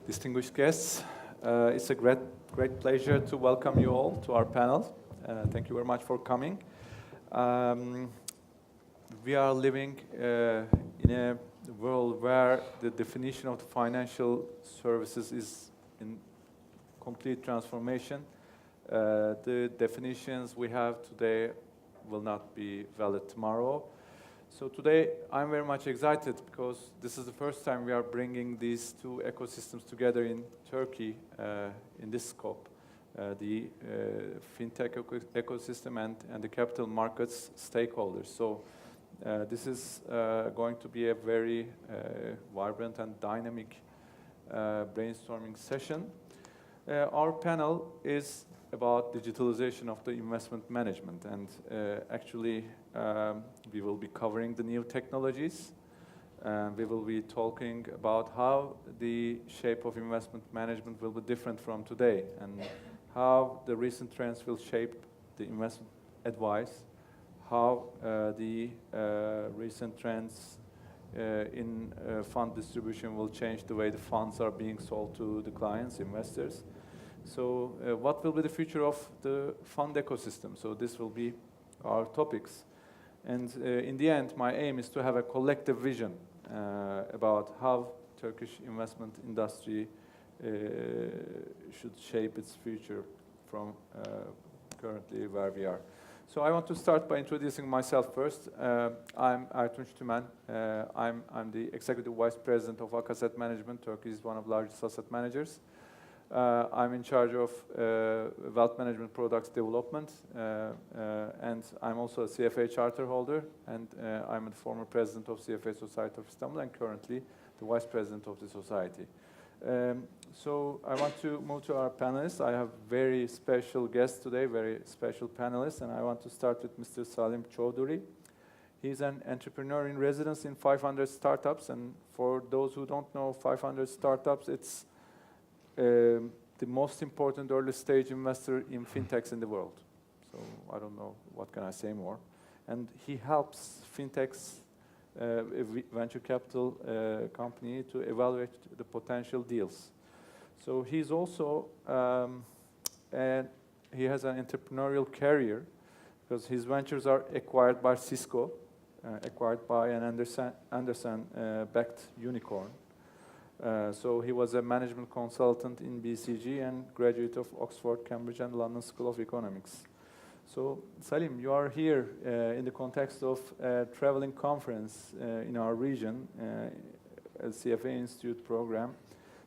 distinguished guests. It's a great pleasure to welcome you all to our panel. Thank you very much for coming. We are living in a world where the definition of the financial services is in complete transformation. The definitions we have today will not be valid tomorrow. So today I'm very much excited because this is the first time we are bringing these two ecosystems together in Turkey in this scope. The Fintech ecosystem and the capital markets stakeholders. So this is going to be a very vibrant and dynamic brainstorming session. Our panel is about digitalization of the investment management, and actually we will be covering the new technologies. We will be talking about how the shape of investment management will be different from today, and how the recent trends will shape the investment advice, how the recent trends in fund distribution will change the way the funds are being sold to the clients, investors. So what will be the future of the fund ecosystem? So this will be our topics. And in the end, my aim is to have a collective vision about how Turkish investment industry should shape its future from currently where we are. So I want to start by introducing myself first. I'm Ertunç Tümen. I'm the Executive Vice President of Asset Management. Turkey is one of the largest asset managers. I'm in charge of wealth management products development, and I'm also a CFA charter holder, and I'm the former president of CFA Society of Istanbul and currently the vice president of the society. So I want to move to our panelists. I have very special guests today, very special panelists, and I want to start with Mr. Saalim Chowdhury. He's an entrepreneur in residence in 500 startups, and for those who don't know 500 startups, it's the most important early stage investor in fintechs in the world. So I don't know what can I say more. And he helps fintechs, venture capital company to evaluate the potential deals. So he's also, and he has an entrepreneurial career because his ventures are acquired by Cisco, acquired by an Anderson-backed unicorn. So he was a management consultant in BCG and graduate of Oxford, Cambridge, and London School of Economics. So Saalim, you are here in the context of a traveling conference in our region, a CFA Institute program.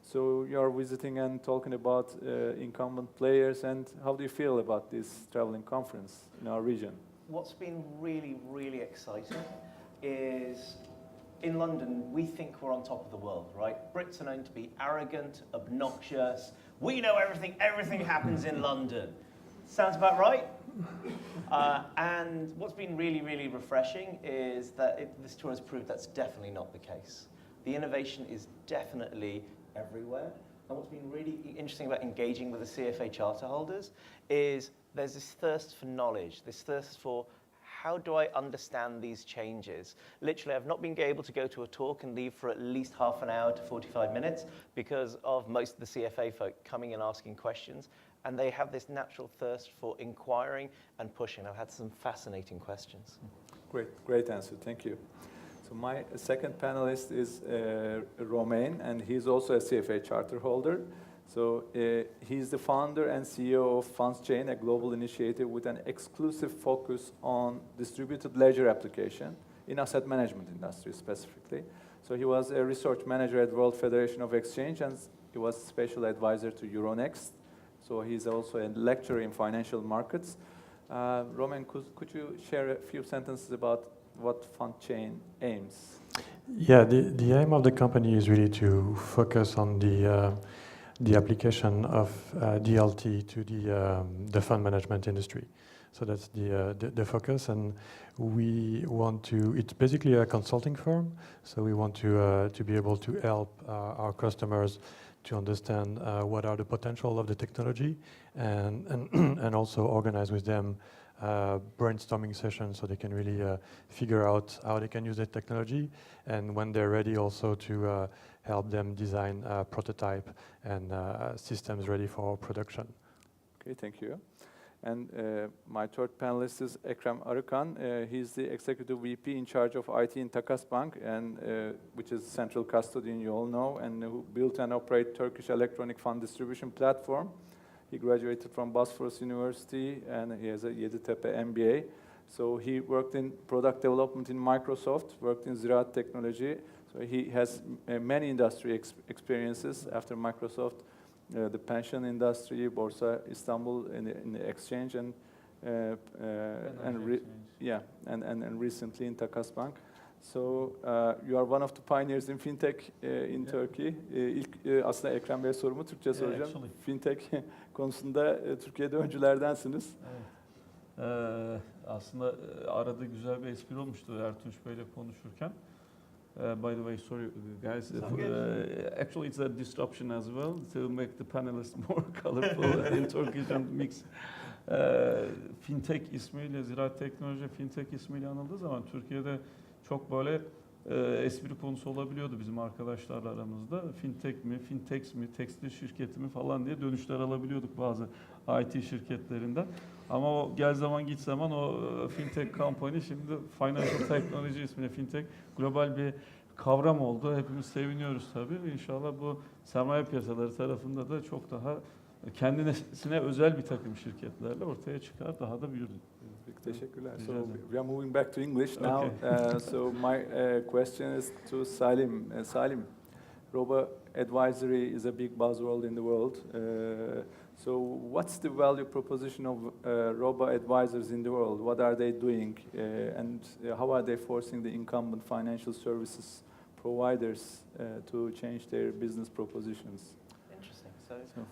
So you are visiting and talking about incumbent players, and how do you feel about this traveling conference in our region? What's been really, really exciting is in London, we think we're on top of the world, right? Brits are known to be arrogant, obnoxious. We know everything. Everything happens in London. Sounds about right? And what's been really, really refreshing is that this tour has proved that's definitely not the case. The innovation is definitely everywhere. And what's been really interesting about engaging with the CFA charter holders is there's this thirst for knowledge, this thirst for how do I understand these changes? Literally, I've not been able to go to a talk and leave for at least half an hour to 45 minutes because of most of the CFA folk coming and asking questions. And they have this natural thirst for inquiring and pushing. I've had some fascinating questions. Great answer. Thank you. So my second panelist is Romain, and he's also a CFA charter holder. So he's the founder and CEO of Fundschain, a global initiative with an exclusive focus on distributed ledger application in asset management industry specifically. So he was a research manager at World Federation of Exchange, and he was special advisor to Euronext. So he's also a lecturer in financial markets. Romain, could you share a few sentences about what Fundschain aims? Yeah, the aim of the company is really to focus on the application of DLT to the fund management industry. So that's the focus, and we want to. It's basically a consulting firm, so we want to be able to help our customers to understand what are the potential of the technology, and also organize with them brainstorming sessions so they can really figure out how they can use the technology, and when they're ready also to help them design a prototype and systems ready for production. Okay, thank you. And my third panelist is Ekrem Arıkan. He's the Executive VP in charge of IT in Takasbank, and which is central custodian, you all know, and who built and operate Turkish electronic fund distribution platform. He graduated from Bosphorus University, and he has a Yeditepe MBA. So he worked in product development in Microsoft, worked in Ziraat Technology. So he has many industry experiences after Microsoft. The pension industry, Borsa Istanbul in the exchange, and recently in Takasbank. So you are one of the pioneers in Fintech in Turkey. Aslında Ekrem Bey'e sorumu Türkçe soracağım. Fintech konusunda Türkiye'de öncülerdensiniz. Evet. Aslında arada güzel bir espri olmuştu Ertunç Bey'le konuşurken. By the way, sorry guys, actually it's a disruption as well to make the panelists more colorful in Turkish and mix. Fintech ismiyle, Ziraat Teknoloji Fintech ismiyle anıldığı zaman Türkiye'de çok böyle espri konusu olabiliyordu bizim arkadaşlarla aramızda. Fintech mi, Fintex mi, tekstil şirketi mi falan diye dönüşler alabiliyorduk bazı IT şirketlerinden. Ama o gel zaman git zaman o Fintech company şimdi Financial Technology ismiyle Fintech global bir kavram oldu. Hepimiz seviniyoruz tabii. İnşallah bu sermaye piyasaları tarafında da çok daha kendisine özel bir takım şirketlerle ortaya çıkar, daha da büyür. Teşekkürler. So we are moving back to English now. Okay. So my question is to Saalim. Saalim, Robo advisory is a big buzzword in the world. So what's the value proposition of Robo advisors in the world? What are they doing, and how are they forcing the incumbent financial services providers to change their business propositions? Interesting.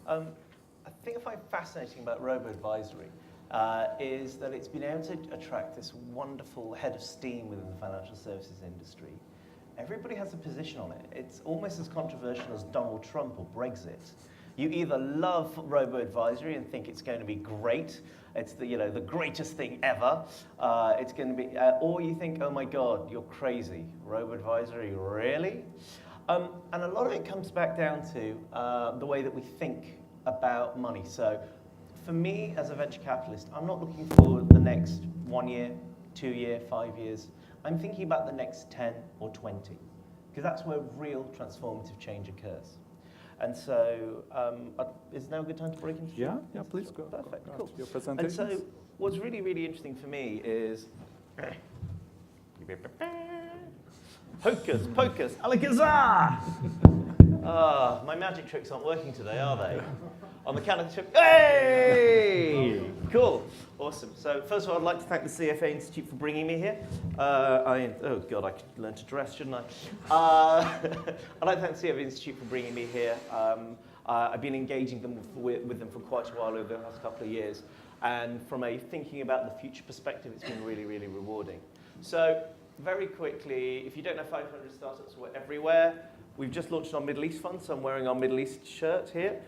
I think I find fascinating about Robo advisory is that it's been able to attract this wonderful head of steam within the financial services industry. Everybody has a position on it. It's almost as controversial as Donald Trump or Brexit. You either love robo-advisory and think it's going to be great, it's the greatest thing ever, it's going to be, or you think, oh my God, you're crazy, robo-advisory, really? And a lot of it comes back down to the way that we think about money. So for me, as a venture capitalist, I'm not looking for the next 1 year, 2 year, 5 years. I'm thinking about the next 10 or 20, because that's where real transformative change occurs. And so, is now a good time to break into? Yeah, please go. Perfect, go cool. Your presentation. And so, what's really, really interesting for me is hocus pocus alakazam. My magic tricks aren't working today, are they? On the count of 2, hey! Cool, awesome. So first of all, I'd like to thank the CFA Institute for bringing me here. Oh God, I could learn to dress, shouldn't I? I'd like to thank the CFA Institute for bringing me here. I've been engaging with them for quite a while over the last couple of years. And from a thinking about the future perspective, it's been really, really rewarding. So very quickly, if you don't know 500 startups, we're everywhere. We've just launched our Middle East fund, so I'm wearing our Middle East shirt here.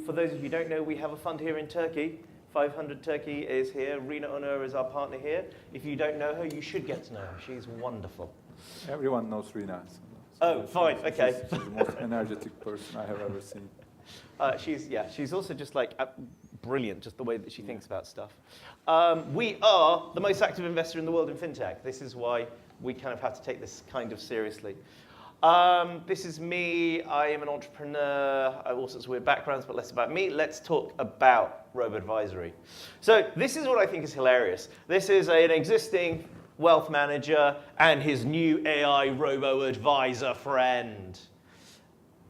For those of you who don't know, we have a fund here in Turkey. 500 Turkey is here. Rina Onur is our partner here. If you don't know her, you should get to know her. She's wonderful. Everyone knows Rina. Fine, okay. She's the most energetic person I have ever seen. She's also just like brilliant, just the way that she thinks about stuff. We are the most active investor in the world in fintech. This is why we kind of have to take this kind of seriously. This is me. I am an entrepreneur. I have all sorts of weird backgrounds, but less about me. Let's talk about robo-advisory. So this is what I think is hilarious. This is an existing wealth manager and his new AI robo-advisor friend.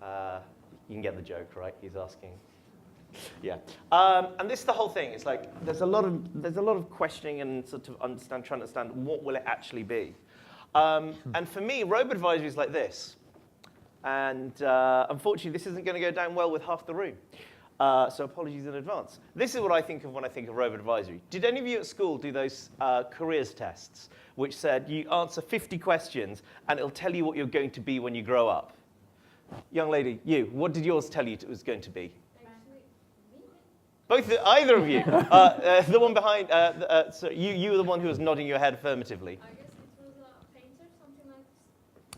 You can get the joke, right? He's asking. Yeah. And this is the whole thing. It's like there's a lot of questioning and sort of trying to understand what will it actually be. And for me, robo-advisory is like this. And unfortunately, this isn't going to go down well with half the room. So apologies in advance. This is what I think of when I think of robo-advisory. Did any of you at school do those careers tests, which said you answer 50 questions, and it'll tell you what you're going to be when you grow up? Young lady, you, what did yours tell you it was going to be? Either of you. The one behind, so you were the one who was nodding your head affirmatively. I guess it was a painter, something like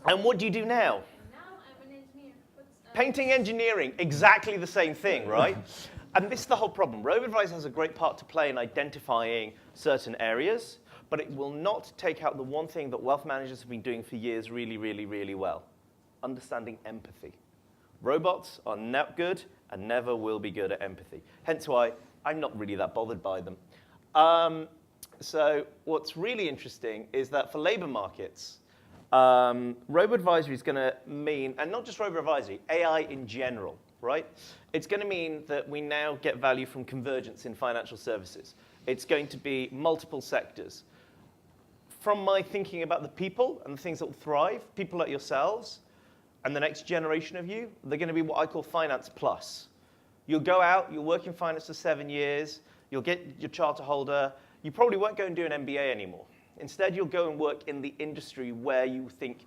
this. And what do you do now? Now I'm an engineer. But, Painting engineering, exactly the same thing, right? And this is the whole problem. RoboAdvisor has a great part to play in identifying certain areas, but it will not take out the one thing that wealth managers have been doing for years really, really, really well: understanding empathy. Robots are not good and never will be good at empathy. Hence why I'm not really that bothered by them. So what's really interesting is that for labor markets, robo-advisory is going to mean, and not just robo-advisory, AI in general, right? It's going to mean that we now get value from convergence in financial services. It's going to be multiple sectors. From my thinking about the people and the things that will thrive, people like yourselves, and the next generation of you, they're going to be what I call finance plus. You'll go out, you'll work in finance for 7 years, you'll get your charter holder, you probably won't go and do an MBA anymore. Instead, you'll go and work in the industry where you think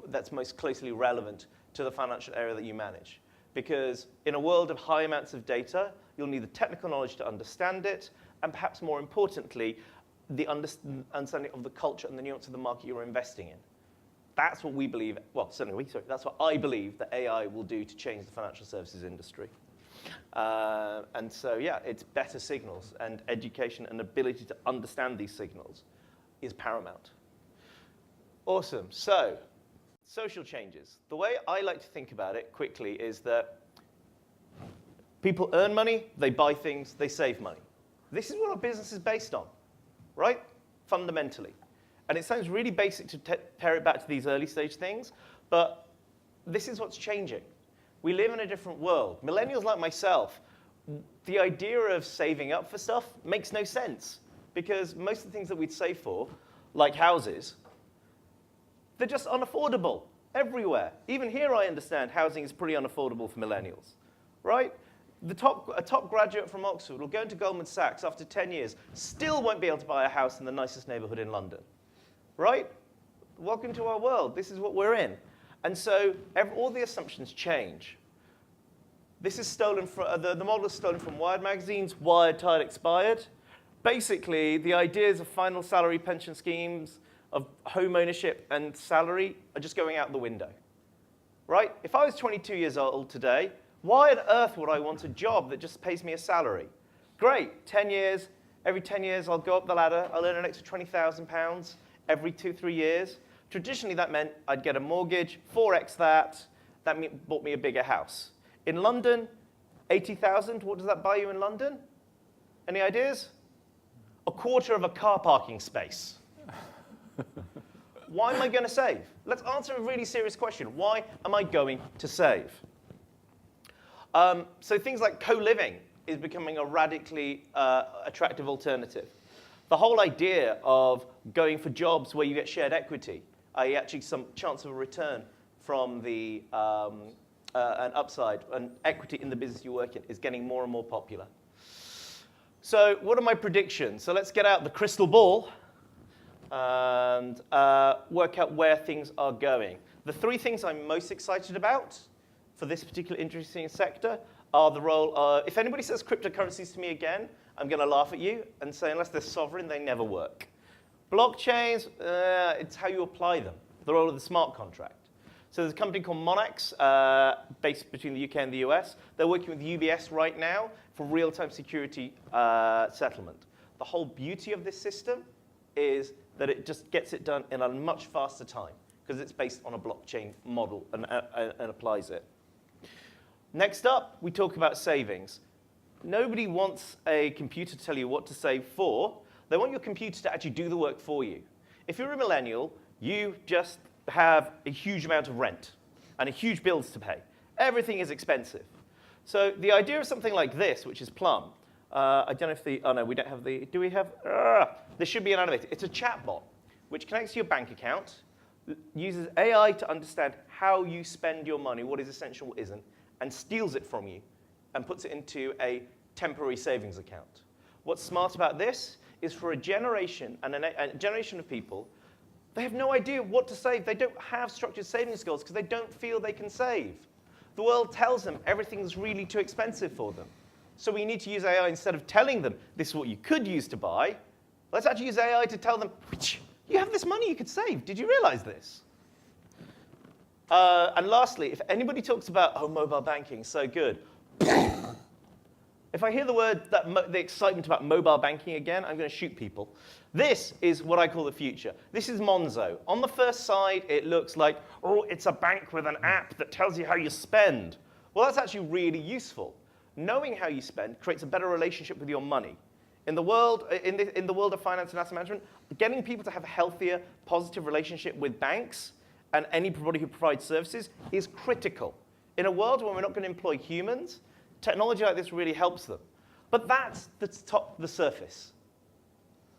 that's most closely relevant to the financial area that you manage. Because in a world of high amounts of data, you'll need the technical knowledge to understand it, and perhaps more importantly, the understanding of the culture and the nuance of the market you're investing in. That's what we believe, that's what I believe that AI will do to change the financial services industry. And so, yeah, it's better signals, and education and ability to understand these signals is paramount. Awesome. So, social changes. The way I like to think about it quickly is that people earn money, they buy things, they save money. This is what our business is based on, right? Fundamentally. And it sounds really basic to pair it back to these early stage things, but this is what's changing. We live in a different world. Millennials like myself, the idea of saving up for stuff makes no sense, because most of the things that we'd save for, like houses, they're just unaffordable everywhere. Even here, I understand housing is pretty unaffordable for millennials, right? A top graduate from Oxford will go into Goldman Sachs after 10 years, still won't be able to buy a house in the nicest neighborhood in London, right? Welcome to our world. This is what we're in. And so all the assumptions change. This is stolen from, the model is stolen from Wired magazines, Wired, Tired, Expired. Basically, the ideas of final salary pension schemes, of home ownership and salary are just going out the window, right? If I was 22 years old today, why on earth would I want a job that just pays me a salary? Great, 10 years, every 10 years I'll go up the ladder, I'll earn an extra £20,000 every 2-3 years. Traditionally, that meant I'd get a mortgage, 4x that bought me a bigger house. In London, 80,000, what does that buy you in London? Any ideas? A quarter of a car parking space. Why am I going to save? Let's answer a really serious question. Why am I going to save? So things like co-living is becoming a radically attractive alternative. The whole idea of going for jobs where you get shared equity, i.e. actually some chance of a return from the an upside, an equity in the business you work in, is getting more and more popular. So what are my predictions? So let's get out the crystal ball and work out where things are going. The 3 things I'm most excited about for this particular interesting sector are the role of, if anybody says cryptocurrencies to me again, I'm going to laugh at you and say unless they're sovereign, they never work. Blockchains, it's how you apply them, the role of the smart contract. So there's a company called Monex, based between the UK and the US. They're working with UBS right now for real-time security settlement. The whole beauty of this system is that it just gets it done in a much faster time because it's based on a blockchain model and applies it. Next up, we talk about savings. Nobody wants a computer to tell you what to save for. They want your computer to actually do the work for you. If you're a millennial, you just have a huge amount of rent and a huge bills to pay. Everything is expensive. So the idea of something like this, which is Plum, I don't know if oh no, we don't have the, do we have, there should be an animator. It's a chatbot, which connects to your bank account, uses AI to understand how you spend your money, what is essential, what isn't, and steals it from you and puts it into a temporary savings account. What's smart about this is for a generation and a generation of people, they have no idea what to save. They don't have structured savings goals because they don't feel they can save. The world tells them everything's really too expensive for them. So we need to use AI instead of telling them this is what you could use to buy. Let's actually use AI to tell them, you have this money you could save. Did you realize this? And lastly, if anybody talks about, oh, mobile banking, so good. If I hear the word, the excitement about mobile banking again, I'm going to shoot people. This is what I call the future. This is Monzo. On the first side, it looks like, oh, it's a bank with an app that tells you how you spend. Well, that's actually really useful. Knowing how you spend creates a better relationship with your money. In the world of finance and asset management, getting people to have a healthier, positive relationship with banks and anybody who provides services is critical. In a world where we're not going to employ humans, technology like this really helps them. But that's the top of the surface.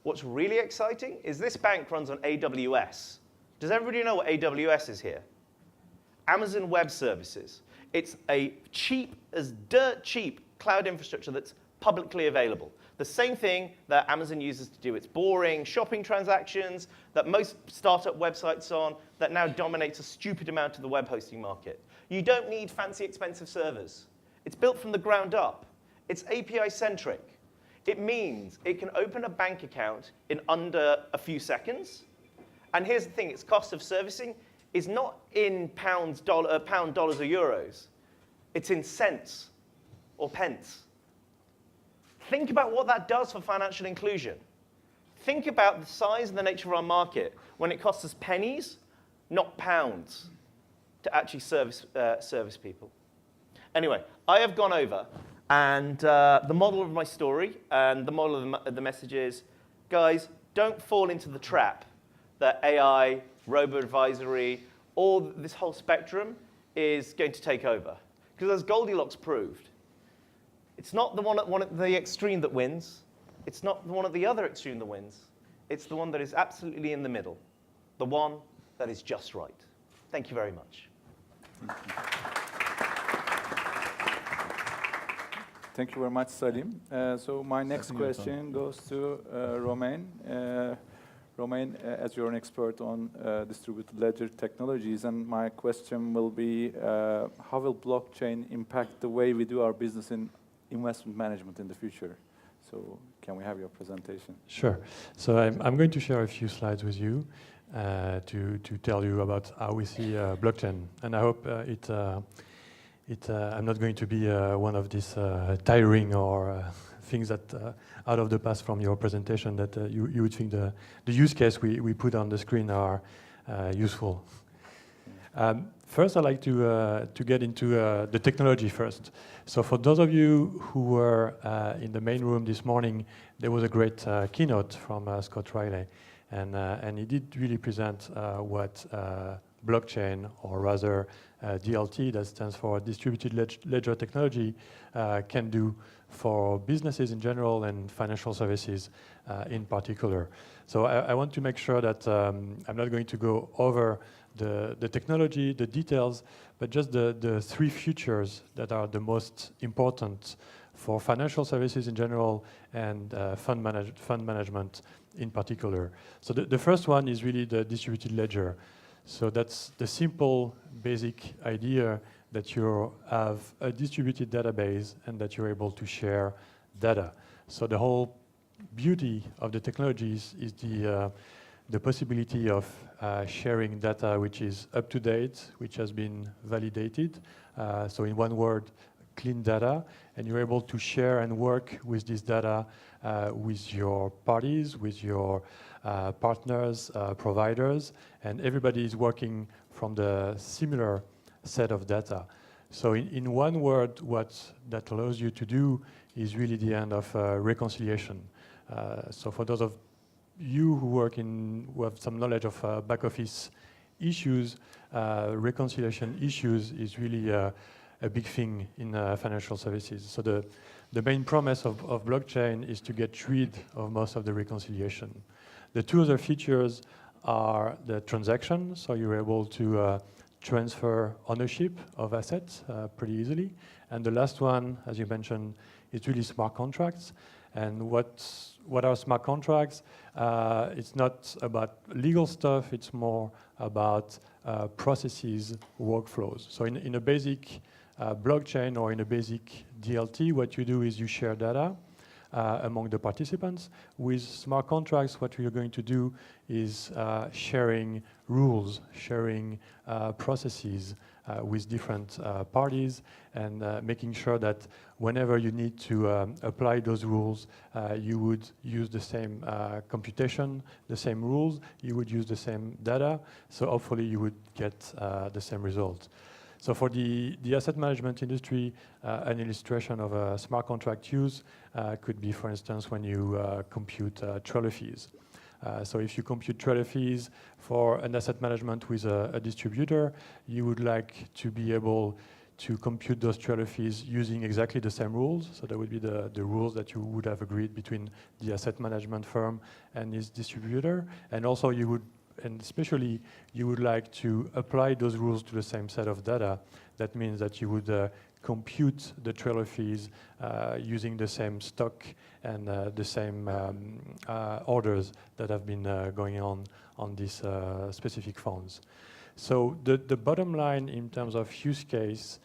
What's really exciting is this bank runs on AWS. Does everybody know what AWS is here? Amazon Web Services. It's a cheap as dirt cheap cloud infrastructure that's publicly available. The same thing that Amazon uses to do its boring shopping transactions that most startup websites on that now dominates a stupid amount of the web hosting market. You don't need fancy expensive servers. It's built from the ground up. It's API-centric. It means it can open a bank account in under a few seconds. And here's the thing, its cost of servicing is not in pound, dollars, or euros. It's in cents or pence. Think about what that does for financial inclusion. Think about the size and the nature of our market when it costs us pennies, not pounds, to actually service people. Anyway, I have gone over, and the model of my story and the model of the message is, guys, don't fall into the trap that AI, robo-advisory, or this whole spectrum is going to take over. Because as Goldilocks proved, it's not the one at the extreme that wins. It's not the one at the other extreme that wins. It's the one that is absolutely in the middle, the one that is just right. Thank you very much. Thank you very much, Saalim. So my next question goes to Romain. Romain, as you're an expert on distributed ledger technologies, and my question will be, how will blockchain impact the way we do our business in investment management in the future? So can we have your presentation? Sure. So I'm going to share a few slides with you to tell you about how we see blockchain. And I hope I'm not going to be one of these tiring or things that out of the past from your presentation that you would think the use case we put on the screen are useful. First, I'd like to get into the technology first. So for those of you who were in the main room this morning, there was a great keynote from Scott Riley. And he did really present what blockchain, or rather DLT, that stands for Distributed Ledger Technology, can do for businesses in general and financial services in particular. So I want to make sure that I'm not going to go over the technology, the details, but just the three features that are the most important for financial services in general and fund management in particular. So the first one is really the distributed ledger. So that's the simple, basic idea that you have a distributed database and that you're able to share data. So the whole beauty of the technologies is the possibility of sharing data which is up to date, which has been validated. So in one word, clean data, and you're able to share and work with this data with your parties, with your partners, providers, and everybody is working from the similar set of data. So in one word, what that allows you to do is really the end of reconciliation. So for those of you who have some knowledge of back office issues, reconciliation issues is really a big thing in financial services. So the main promise of blockchain is to get rid of most of the reconciliation. The two other features are the transaction, so you're able to transfer ownership of assets pretty easily. And the last one, as you mentioned, is really smart contracts. And what are smart contracts? It's not about legal stuff, it's more about processes, workflows. So in a basic blockchain or in a basic DLT, what you do is you share data among the participants. With smart contracts, what we are going to do is sharing rules, sharing processes with different parties, and making sure that whenever you need to apply those rules, you would use the same computation, the same rules, you would use the same data, so hopefully you would get the same result. So for the asset management industry, an illustration of a smart contract use could be, for instance, when you compute trailer fees. So if you compute trailer fees for an asset management with a distributor, you would like to be able to compute those trailer fees using exactly the same rules. So that would be the rules that you would have agreed between the asset management firm and its distributor. And also you would, and especially you would like to apply those rules to the same set of data. That means that you would compute the trailer fees using the same stock and the same orders that have been going on these specific funds. So the bottom line in terms of use case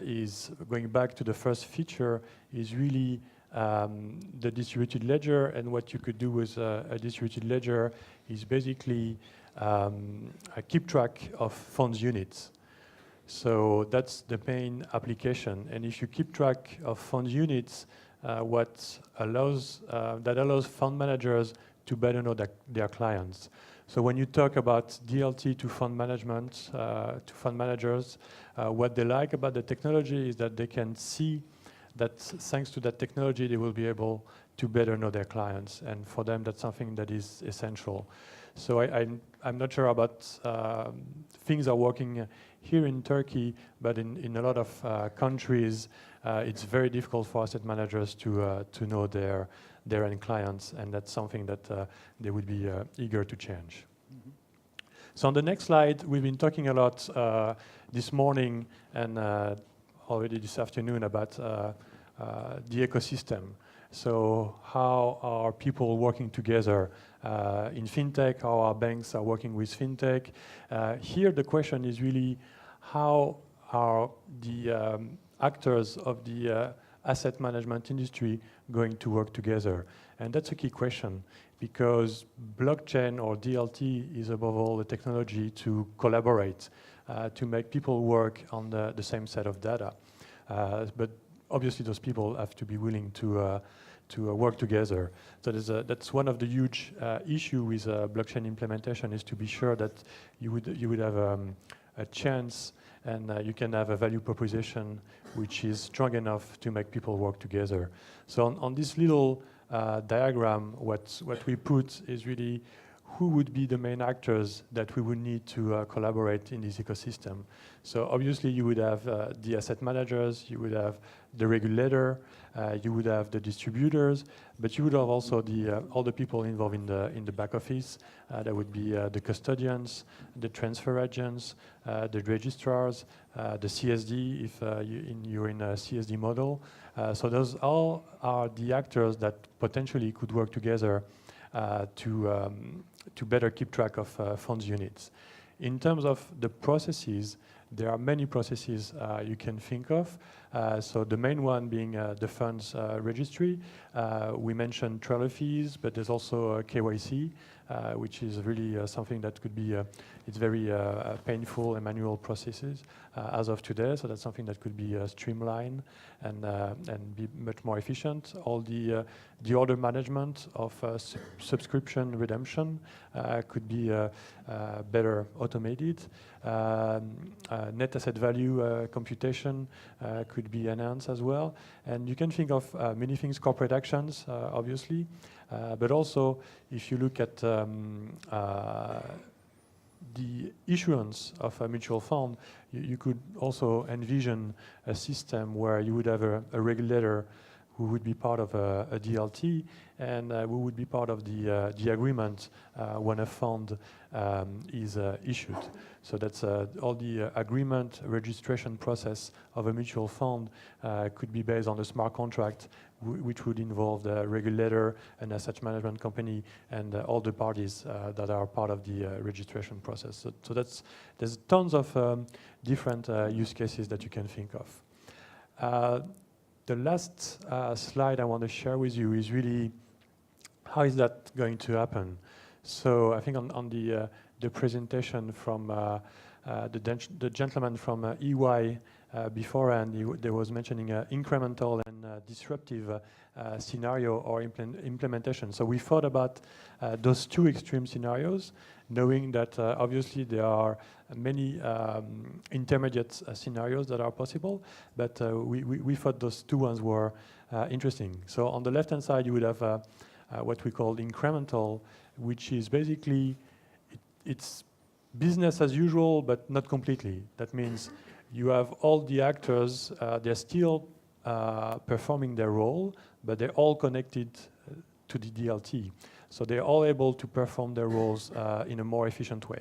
is, going back to the first feature, is really the distributed ledger. And what you could do with a distributed ledger is basically keep track of funds units. So that's the main application. And if you keep track of fund units, that allows fund managers to better know their clients. So when you talk about DLT to fund management, to fund managers, what they like about the technology is that they can see that thanks to that technology, they will be able to better know their clients. And for them, that's something that is essential. So I'm not sure about things are working here in Turkey, but in a lot of countries, it's very difficult for asset managers to know their end clients, and that's something that they would be eager to change. Mm-hmm. So on the next slide, we've been talking a lot this morning and already this afternoon about the ecosystem. So how are people working together in fintech? How our banks are working with fintech? Here the question is really, how are the actors of the asset management industry going to work together? And that's a key question, because blockchain or DLT is above all a technology to collaborate, to make people work on the same set of data. But obviously those people have to be willing to work together. So that's one of the huge issue with blockchain implementation, is to be sure that you would have a chance and you can have a value proposition which is strong enough to make people work together. So on this little diagram, what we put is really who would be the main actors that we would need to collaborate in this ecosystem. So obviously you would have the asset managers, you would have the regulator, you would have the distributors, but you would have also all the people involved in the back office. That would be the custodians, the transfer agents, the registrars, the CSD if you're in a CSD model. So those all are the actors that potentially could work together to better keep track of funds units. In terms of the processes, there are many processes you can think of. So the main one being the funds registry. We mentioned trailer fees, but there's also KYC, which is really something that could be, it's very painful and manual processes as of today. So that's something that could be streamlined and be much more efficient. All the order management of subscription redemption could be better automated. Net asset value computation could be enhanced as well. And you can think of many things, corporate actions, obviously, but also if you look at the issuance of a mutual fund, you could also envision a system where you would have a regulator who would be part of a DLT, and who would be part of the agreement when a fund is issued. So that's all the agreement registration process of a mutual fund could be based on a smart contract, which would involve the regulator, an asset management company, and all the parties that are part of the registration process. So there's tons of different use cases that you can think of. The last slide I want to share with you is really how is that going to happen. So I think on the presentation from the gentleman from EY beforehand, there was mentioning incremental and disruptive scenario or implementation. So we thought about those two extreme scenarios, knowing that obviously there are many intermediate scenarios that are possible, but we thought those two ones were interesting. So on the left-hand side, you would have what we call incremental, which is basically it's business as usual, but not completely. That means you have all the actors, they're still performing their role, but they're all connected to the DLT. So they're all able to perform their roles in a more efficient way.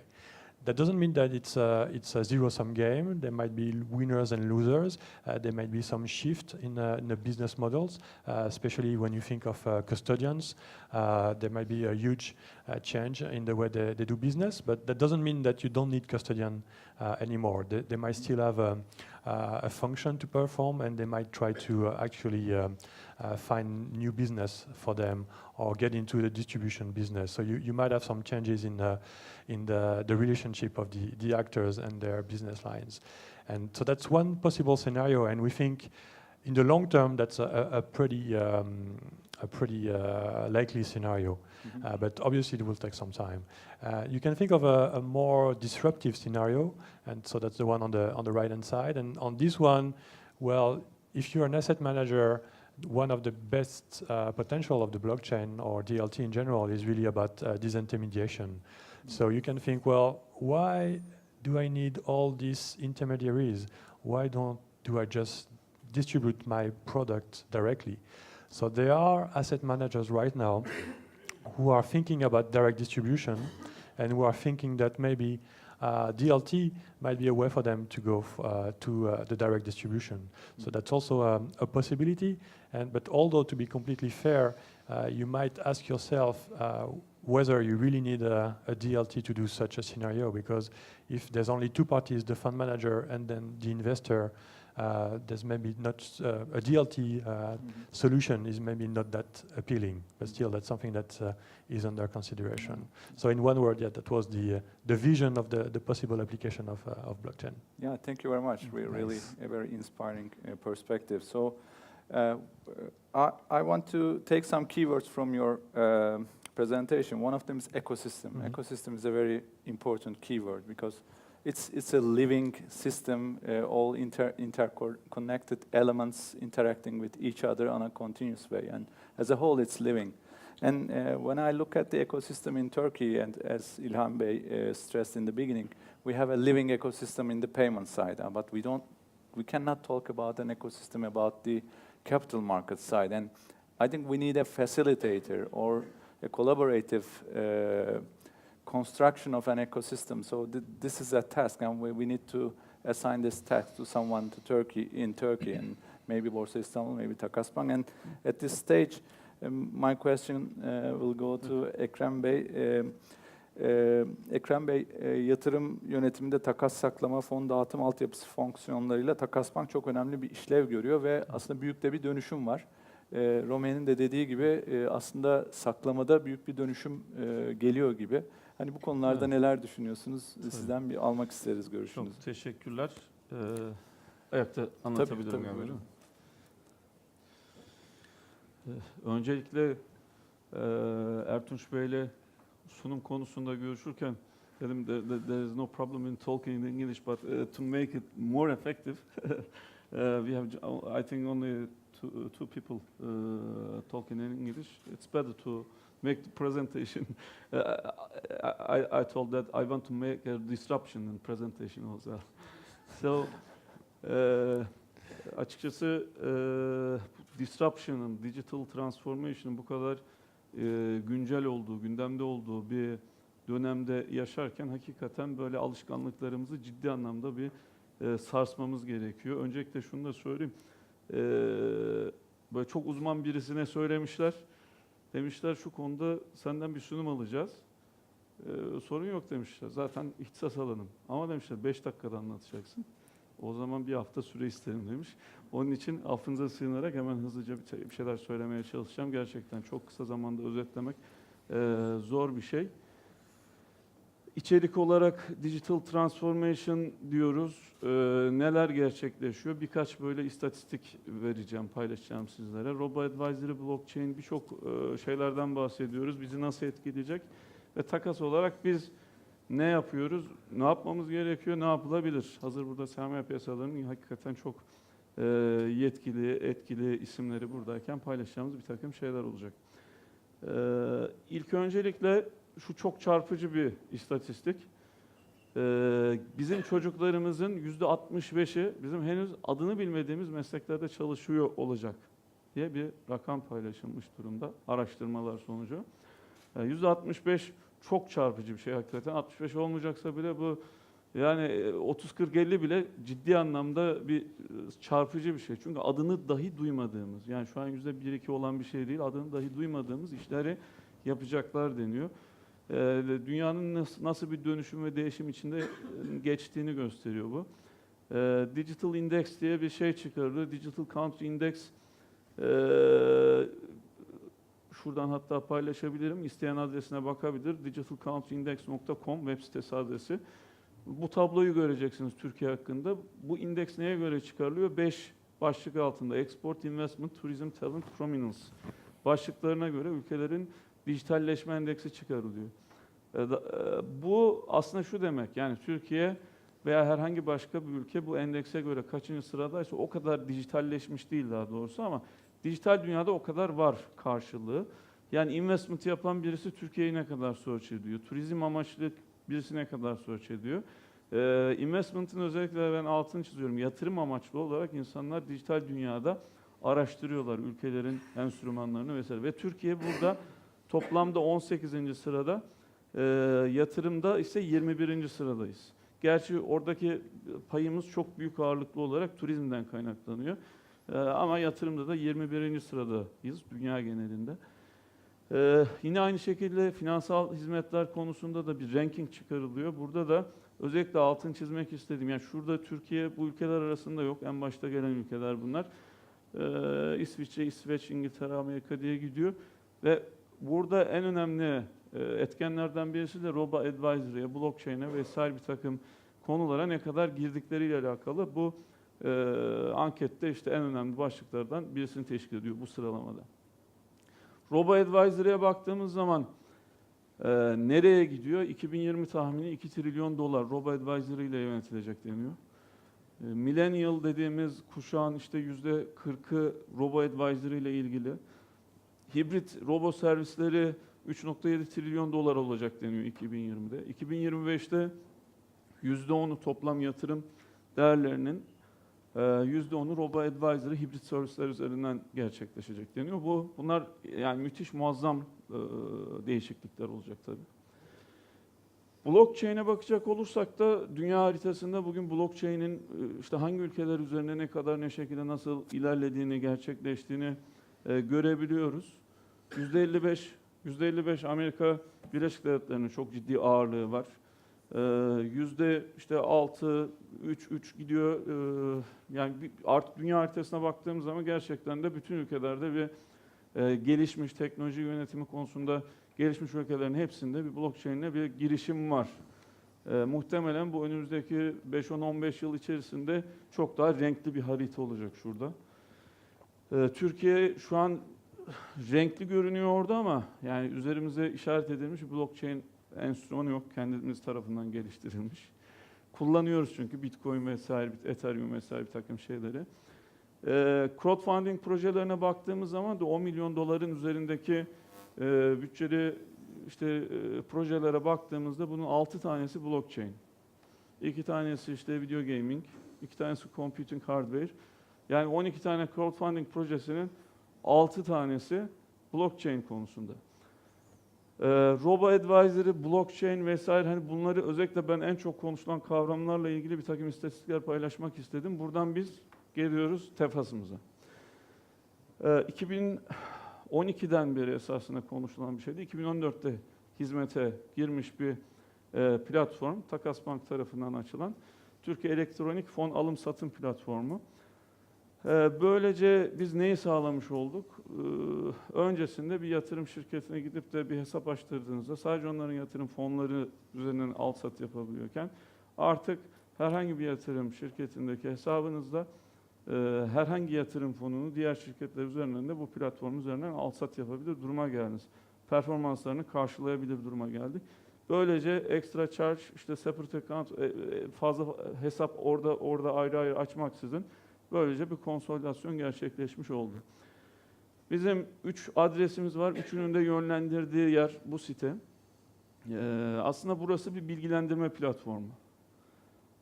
That doesn't mean that it's a zero-sum game. There might be winners and losers. There might be some shift in the business models, especially when you think of custodians. There might be a huge change in the way they do business, but that doesn't mean that you don't need custodian anymore. They might still have a function to perform, and they might try to actually find new business for them or get into the distribution business. So you might have some changes in the relationship of the actors and their business lines. And so that's one possible scenario, and we think in the long term that's a pretty likely scenario. Mm-hmm. But obviously it will take some time. You can think of a more disruptive scenario, and so that's the one on the right-hand side. And on this one, well, if you're an asset manager, one of the best potential of the blockchain or DLT in general is really about disintermediation. So you can think, well, why do I need all these intermediaries? Why do I just distribute my product directly? So there are asset managers right now who are thinking about direct distribution and who are thinking that maybe DLT might be a way for them to go to the direct distribution. So that's also a possibility. But although, to be completely fair, you might ask yourself whether you really need a DLT to do such a scenario, because if there's only two parties, the fund manager and then the investor, there's maybe not a DLT solution is maybe not that appealing, but still that's something that is under consideration. So in one word, yeah, that was the vision of the possible application of blockchain. Yeah, thank you very much. Really a very inspiring perspective. So I want to take some keywords from your presentation. One of them is ecosystem. Mm-hmm. Ecosystem is a very important keyword because it's a living system, all interconnected elements interacting with each other on a continuous way. And as a whole, it's living. And when I look at the ecosystem in Turkey, and as İlhan Bey stressed in the beginning, we have a living ecosystem in the payment side, but we cannot talk about an ecosystem about the capital market side. And I think we need a facilitator or a collaborative construction of an ecosystem. So this is a task, and we need to assign this task to someone in Turkey, and maybe Borsa İstanbul, maybe Takasbank. And at this stage, my question will go to Ekrem Bey. Ekrem Bey, yatırım yönetiminde takas saklama, fon dağıtım altyapısı fonksiyonlarıyla Takasbank çok önemli bir işlev görüyor ve aslında büyük de bir dönüşüm var. Romain'in de dediği gibi aslında saklamada büyük bir dönüşüm geliyor gibi. Hani bu konularda Evet. neler düşünüyorsunuz? Sizden bir almak isteriz görüşünüzü. Çok teşekkürler. Ayakta anlatabilirim Tabii, galiba. buyurun. Öncelikle Ertunç Bey'le sunum konusunda görüşürken dedim there is no problem in talking in English, but to make it more effective, we have, I think, only two people talking in English. It's better to make the presentation. I told that I want to make a disruption in presentation also. So açıkçası disruption'ın, digital transformation'ın bu kadar güncel olduğu, gündemde olduğu bir dönemde yaşarken hakikaten böyle alışkanlıklarımızı ciddi anlamda bir sarsmamız gerekiyor. Öncelikle şunu da söyleyeyim. Böyle çok uzman birisine söylemişler. Demişler şu konuda senden bir sunum alacağız. Sorun yok demişler. Zaten ihtisas alanım. Ama demişler 5 dakikada anlatacaksın. O zaman bir hafta süre isterim demiş. Onun için affınıza sığınarak hemen hızlıca bir şeyler söylemeye çalışacağım. Gerçekten çok kısa zamanda özetlemek zor bir şey. İçerik olarak digital transformation diyoruz. Neler gerçekleşiyor? Birkaç böyle istatistik vereceğim, paylaşacağım sizlere. Robo Advisory, blockchain birçok şeylerden bahsediyoruz. Bizi nasıl etkileyecek? Ve takas olarak biz ne yapıyoruz? Ne yapmamız gerekiyor? Ne yapılabilir? Hazır burada sermaye piyasalarının hakikaten çok yetkili, etkili isimleri buradayken paylaşacağımız bir takım şeyler olacak. İlk öncelikle şu çok çarpıcı bir istatistik. Bizim çocuklarımızın %65'i bizim henüz adını bilmediğimiz mesleklerde çalışıyor olacak diye bir rakam paylaşılmış durumda araştırmalar sonucu. %65 çok çarpıcı bir şey hakikaten. 65 olmayacaksa bile bu yani 30-40-50 bile ciddi anlamda bir çarpıcı bir şey. Çünkü adını dahi duymadığımız, yani şu an %1-2 olan bir şey değil, adını dahi duymadığımız işleri yapacaklar deniyor. Dünyanın nasıl bir dönüşüm ve değişim içinde geçtiğini gösteriyor bu. Digital Index diye bir şey çıkarılıyor. Digital Country Index. Şuradan hatta paylaşabilirim. İsteyen adresine bakabilir. digitalcountryindex.com web sitesi adresi. Bu tabloyu göreceksiniz Türkiye hakkında. Bu indeks neye göre çıkarılıyor? 5 başlık altında. Export, Investment, Tourism, Talent, Prominence. Başlıklarına göre ülkelerin dijitalleşme endeksi çıkarılıyor. Bu aslında şu demek, yani Türkiye veya herhangi başka bir ülke bu endekse göre kaçıncı sıradaysa o kadar dijitalleşmiş değil daha doğrusu ama dijital dünyada o kadar var karşılığı. Yani investment yapan birisi Türkiye'yi ne kadar search ediyor? Turizm amaçlı birisi ne kadar search ediyor? Investment'ın özellikle ben altını çiziyorum. Yatırım amaçlı olarak insanlar dijital dünyada araştırıyorlar ülkelerin enstrümanlarını vesaire. Ve Türkiye burada toplamda 18. sırada, yatırımda ise 21. sıradayız. Gerçi oradaki payımız çok büyük ağırlıklı olarak turizmden kaynaklanıyor. Ama yatırımda da 21. sıradayız dünya genelinde. Yine aynı şekilde finansal hizmetler konusunda da bir ranking çıkarılıyor. Burada da özellikle altını çizmek istedim. Yani şurada Türkiye bu ülkeler arasında yok. En başta gelen ülkeler bunlar. İsviçre, İsveç, İngiltere, Amerika diye gidiyor. Ve burada en önemli etkenlerden birisi de Robo Advisory'e, blockchain'e vesaire bir takım konulara ne kadar girdikleriyle alakalı bu ankette işte en önemli başlıklardan birisini teşkil ediyor bu sıralamada. Robo Advisory'e baktığımız zaman nereye gidiyor? 2020 tahmini 2 trilyon dolar Robo Advisory ile yönetilecek deniyor. Millennial dediğimiz kuşağın işte %40'ı Robo Advisory ile ilgili. Hibrit robo servisleri 3.7 trilyon dolar olacak deniyor 2020'de. 2025'te %10'u toplam yatırım değerlerinin %10'u Robo Advisory hibrit servisler üzerinden gerçekleşecek deniyor. Bunlar yani müthiş muazzam değişiklikler olacak tabii. Blockchain'e bakacak olursak da dünya haritasında bugün blockchain'in işte hangi ülkeler üzerine ne kadar ne şekilde nasıl ilerlediğini, gerçekleştiğini görebiliyoruz. %55 Amerika Birleşik Devletleri'nin çok ciddi ağırlığı var. %6, 3 gidiyor. Yani artık dünya haritasına baktığımız zaman gerçekten de bütün ülkelerde bir gelişmiş teknoloji yönetimi konusunda gelişmiş ülkelerin hepsinde bir blockchain'le bir girişim var. Muhtemelen bu önümüzdeki 5-10-15 yıl içerisinde çok daha renkli bir harita olacak şurada. Türkiye şu an renkli görünüyor orada ama yani üzerimize işaret edilmiş bir blockchain enstrümanı yok. Kendimiz tarafından geliştirilmiş. Kullanıyoruz çünkü Bitcoin vesaire, Ethereum vesaire bir takım şeyleri. Crowdfunding projelerine baktığımız zaman da 10 milyon doların üzerindeki bütçeli projelere baktığımızda bunun 6 tanesi blockchain. 2 tanesi işte video gaming, 2 tanesi computing hardware. Yani 12 tane crowdfunding projesinin 6 tanesi blockchain konusunda. Robo advisory, blockchain vesaire, hani bunları özellikle ben en çok konuşulan kavramlarla ilgili bir takım istatistikler paylaşmak istedim. Buradan biz geliyoruz TEFAS'ımıza. 2012'den beri esasında konuşulan bir şeydi. 2014'te hizmete girmiş bir platform, Takasbank tarafından açılan Türkiye Elektronik Fon Alım Satım Platformu. Böylece biz neyi sağlamış olduk? Öncesinde bir yatırım şirketine gidip de bir hesap açtırdığınızda sadece onların yatırım fonları üzerinden alım satım yapabiliyorken artık herhangi bir yatırım şirketindeki hesabınızda herhangi yatırım fonunu diğer şirketler üzerinden de bu platform üzerinden alım satım yapabilir duruma geldiniz. Performanslarını karşılayabilir duruma geldik. Böylece extra charge, işte separate account, fazla hesap orada ayrı ayrı açmaksızın böylece bir konsolidasyon gerçekleşmiş oldu. Bizim 3 adresimiz var. Üçünün de yönlendirdiği yer bu site. Aslında burası bir bilgilendirme platformu.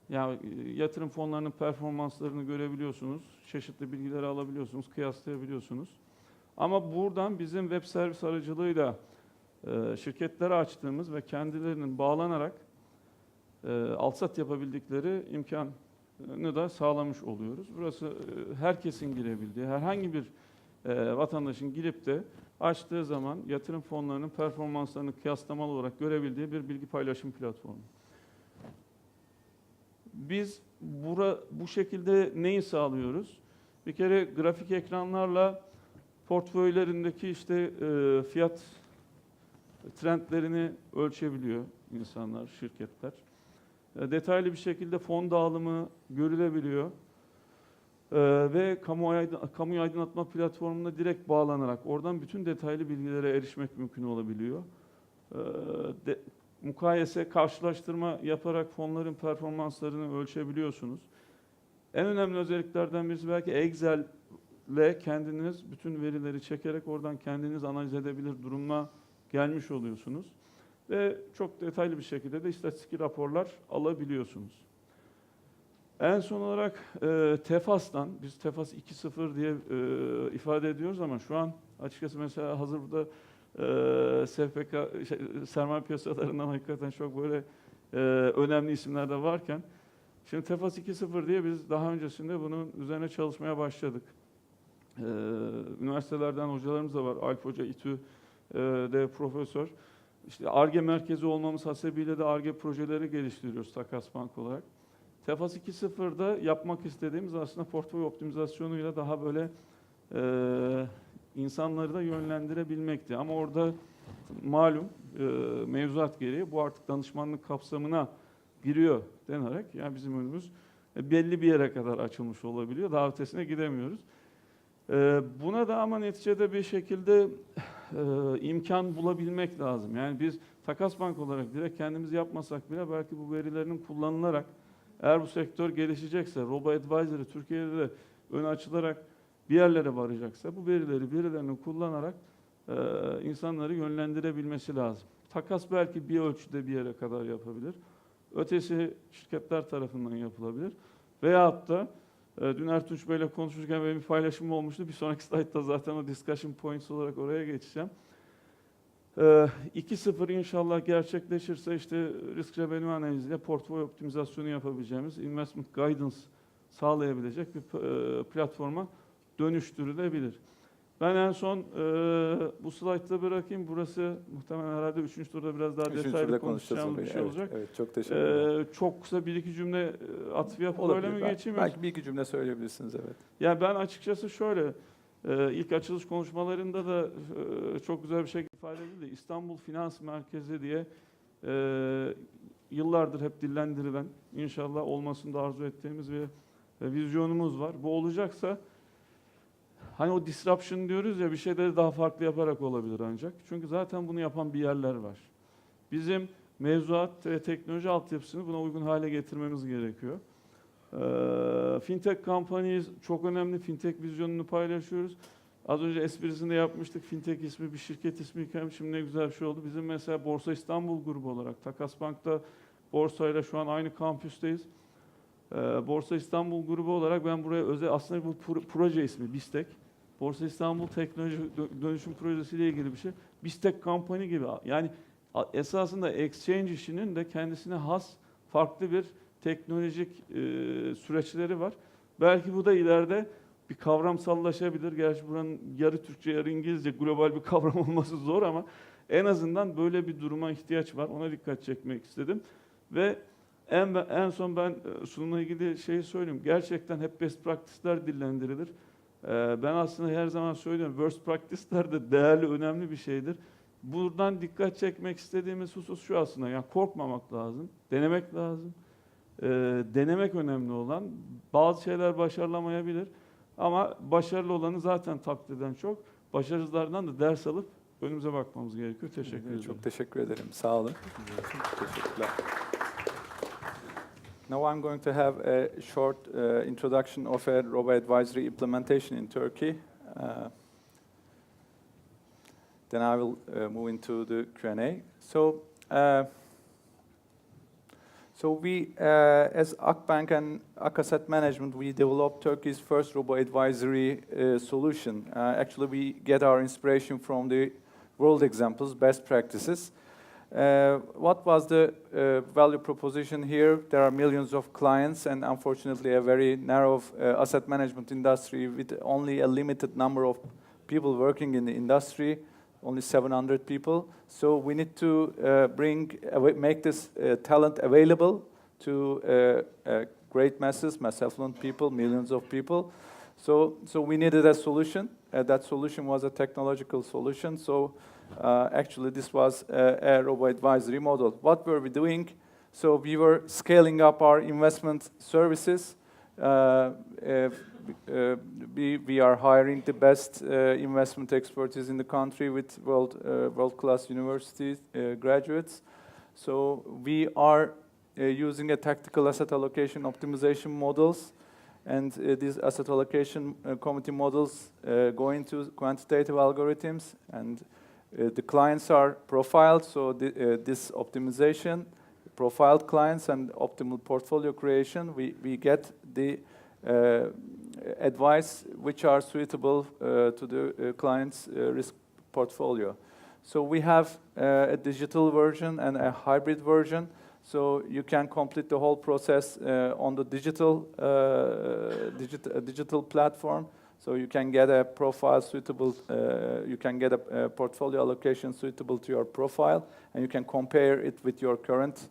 Yani yatırım fonlarının performanslarını görebiliyorsunuz, çeşitli bilgileri alabiliyorsunuz, kıyaslayabiliyorsunuz. Ama buradan bizim web servis aracılığıyla şirketlere açtığımız ve kendilerinin bağlanarak alsat yapabildikleri imkanı da sağlamış oluyoruz. Burası herkesin girebildiği, herhangi bir vatandaşın girip de açtığı zaman yatırım fonlarının performanslarını kıyaslamalı olarak görebildiği bir bilgi paylaşım platformu. Biz bu şekilde neyi sağlıyoruz? Bir kere grafik ekranlarla portföylerindeki işte fiyat trendlerini ölçebiliyor insanlar, şirketler. Detaylı bir şekilde fon dağılımı görülebiliyor. Ve kamuoyu aydınlatma platformuna direkt bağlanarak oradan bütün detaylı bilgilere erişmek mümkün olabiliyor. Mukayese, karşılaştırma yaparak fonların performanslarını ölçebiliyorsunuz. En önemli özelliklerden birisi belki Excel'le kendiniz bütün verileri çekerek oradan kendiniz analiz edebilir duruma gelmiş oluyorsunuz. Ve çok detaylı bir şekilde de istatistik raporlar alabiliyorsunuz. En son olarak TEFAS'tan, biz TEFAS 2.0 diye ifade ediyoruz ama şu an açıkçası mesela hazır burada SPK, sermaye piyasalarından hakikaten çok böyle önemli isimler de varken, şimdi TEFAS 2.0 diye biz daha öncesinde bunun üzerine çalışmaya başladık. Üniversitelerden hocalarımız da var. Alp Hoca, İTÜ'de profesör. İşte Ar-Ge merkezi olmamız hasebiyle de Ar-Ge projeleri geliştiriyoruz Takasbank olarak. TEFAS 2.0'da yapmak istediğimiz aslında portföy optimizasyonuyla daha böyle insanları da yönlendirebilmekti. Ama orada malum mevzuat gereği bu artık danışmanlık kapsamına giriyor denerek yani bizim önümüz belli bir yere kadar açılmış olabiliyor. Daha ötesine gidemiyoruz. Buna da ama neticede bir şekilde imkan bulabilmek lazım. Yani biz Takasbank olarak direkt kendimiz yapmasak bile belki bu verilerinin kullanılarak eğer bu sektör gelişecekse, Robo Advisory Türkiye'de de ön açılarak bir yerlere varacaksa bu verileri birilerinin kullanarak insanları yönlendirebilmesi lazım. Takas belki bir ölçüde bir yere kadar yapabilir. Ötesi şirketler tarafından yapılabilir. Veyahut da dün Ertunç Bey'le konuşurken benim bir paylaşımım olmuştu. Bir sonraki slaytta zaten o discussion points olarak oraya geçeceğim. 2.0 inşallah gerçekleşirse işte risk revenue analiziyle portföy optimizasyonu yapabileceğimiz, investment guidance sağlayabilecek bir platforma dönüştürülebilir. Ben en son bu slaytta bırakayım. Burası muhtemelen herhalde 3. turda biraz daha detaylı konuşacağımız bir şey olacak. Evet, çok teşekkür ederim. Çok kısa bir iki cümle atıf yapıp Olabilir. öyle mi geçeyim? Belki bir iki cümle söyleyebilirsiniz, evet. Yani ben açıkçası şöyle, ilk açılış konuşmalarında da çok güzel bir şekilde ifade edildi. İstanbul Finans Merkezi diye yıllardır hep dillendirilen, inşallah olmasını da arzu ettiğimiz bir vizyonumuz var. Bu olacaksa hani o disruption diyoruz ya, bir şeyleri daha farklı yaparak olabilir ancak. Çünkü zaten bunu yapan bir yerler var. Bizim mevzuat ve teknoloji altyapısını buna uygun hale getirmemiz gerekiyor. Fintech companies çok önemli. Fintech vizyonunu paylaşıyoruz. Az önce esprisini de yapmıştık. Fintech ismi bir şirket ismiyken şimdi ne güzel bir şey oldu. Bizim mesela Borsa İstanbul grubu olarak Takasbank'ta borsayla şu an aynı kampüsteyiz. Borsa İstanbul grubu olarak ben buraya özel, aslında bu proje ismi BİSTEK. Borsa İstanbul Teknoloji Dönüşüm Projesi ile ilgili bir şey. Biz tek company gibi. Yani esasında exchange işinin de kendisine has farklı bir teknolojik süreçleri var. Belki bu da ileride bir kavramsallaşabilir. Gerçi buranın yarı Türkçe yarı İngilizce global bir kavram olması zor ama en azından böyle bir duruma ihtiyaç var. Ona dikkat çekmek istedim. Ve en son ben sunumla ilgili şeyi söyleyeyim. Gerçekten hep best practice'ler dillendirilir. Ben aslında her zaman söylüyorum. Worst practice'ler de değerli, önemli bir şeydir. Buradan dikkat çekmek istediğimiz husus şu aslında. Yani korkmamak lazım. Denemek lazım. Denemek önemli olan. Bazı şeyler başarılamayabilir. Ama başarılı olanı zaten takdirden çok. Başarısızlardan da ders alıp önümüze bakmamız gerekiyor. Teşekkür ederim. Çok teşekkür ederim. Sağ olun. Teşekkürler. Now I'm going to have a short introduction of a Robo advisory implementation in Turkey. Then I will move into the Q&A. So we, as Akbank and Ak Asset Management, we developed Turkey's first Robo advisory solution. Actually, we get our inspiration from the world examples, best practices. What was the value proposition here? There are millions of clients and unfortunately a very narrow asset management industry with only a limited number of people working in the industry, only 700 people. So we need to make this talent available to great masses, mass affluent people, millions of people. So we needed a solution. That solution was a technological solution. So actually, this was a Robo advisory model. What were we doing? So we were scaling up our investment services. We are hiring the best investment expertise in the country with world-class university graduates. So we are using a tactical asset allocation optimization models. And these asset allocation committee models go into quantitative algorithms, and the clients are profiled. So this optimization, profiled clients and optimal portfolio creation, we get the advice which are suitable to the client's risk portfolio. So we have a digital version and a hybrid version. So you can complete the whole process on the digital platform. So you can get a profile suitable, you can get a portfolio allocation suitable to your profile, and you can compare it with your current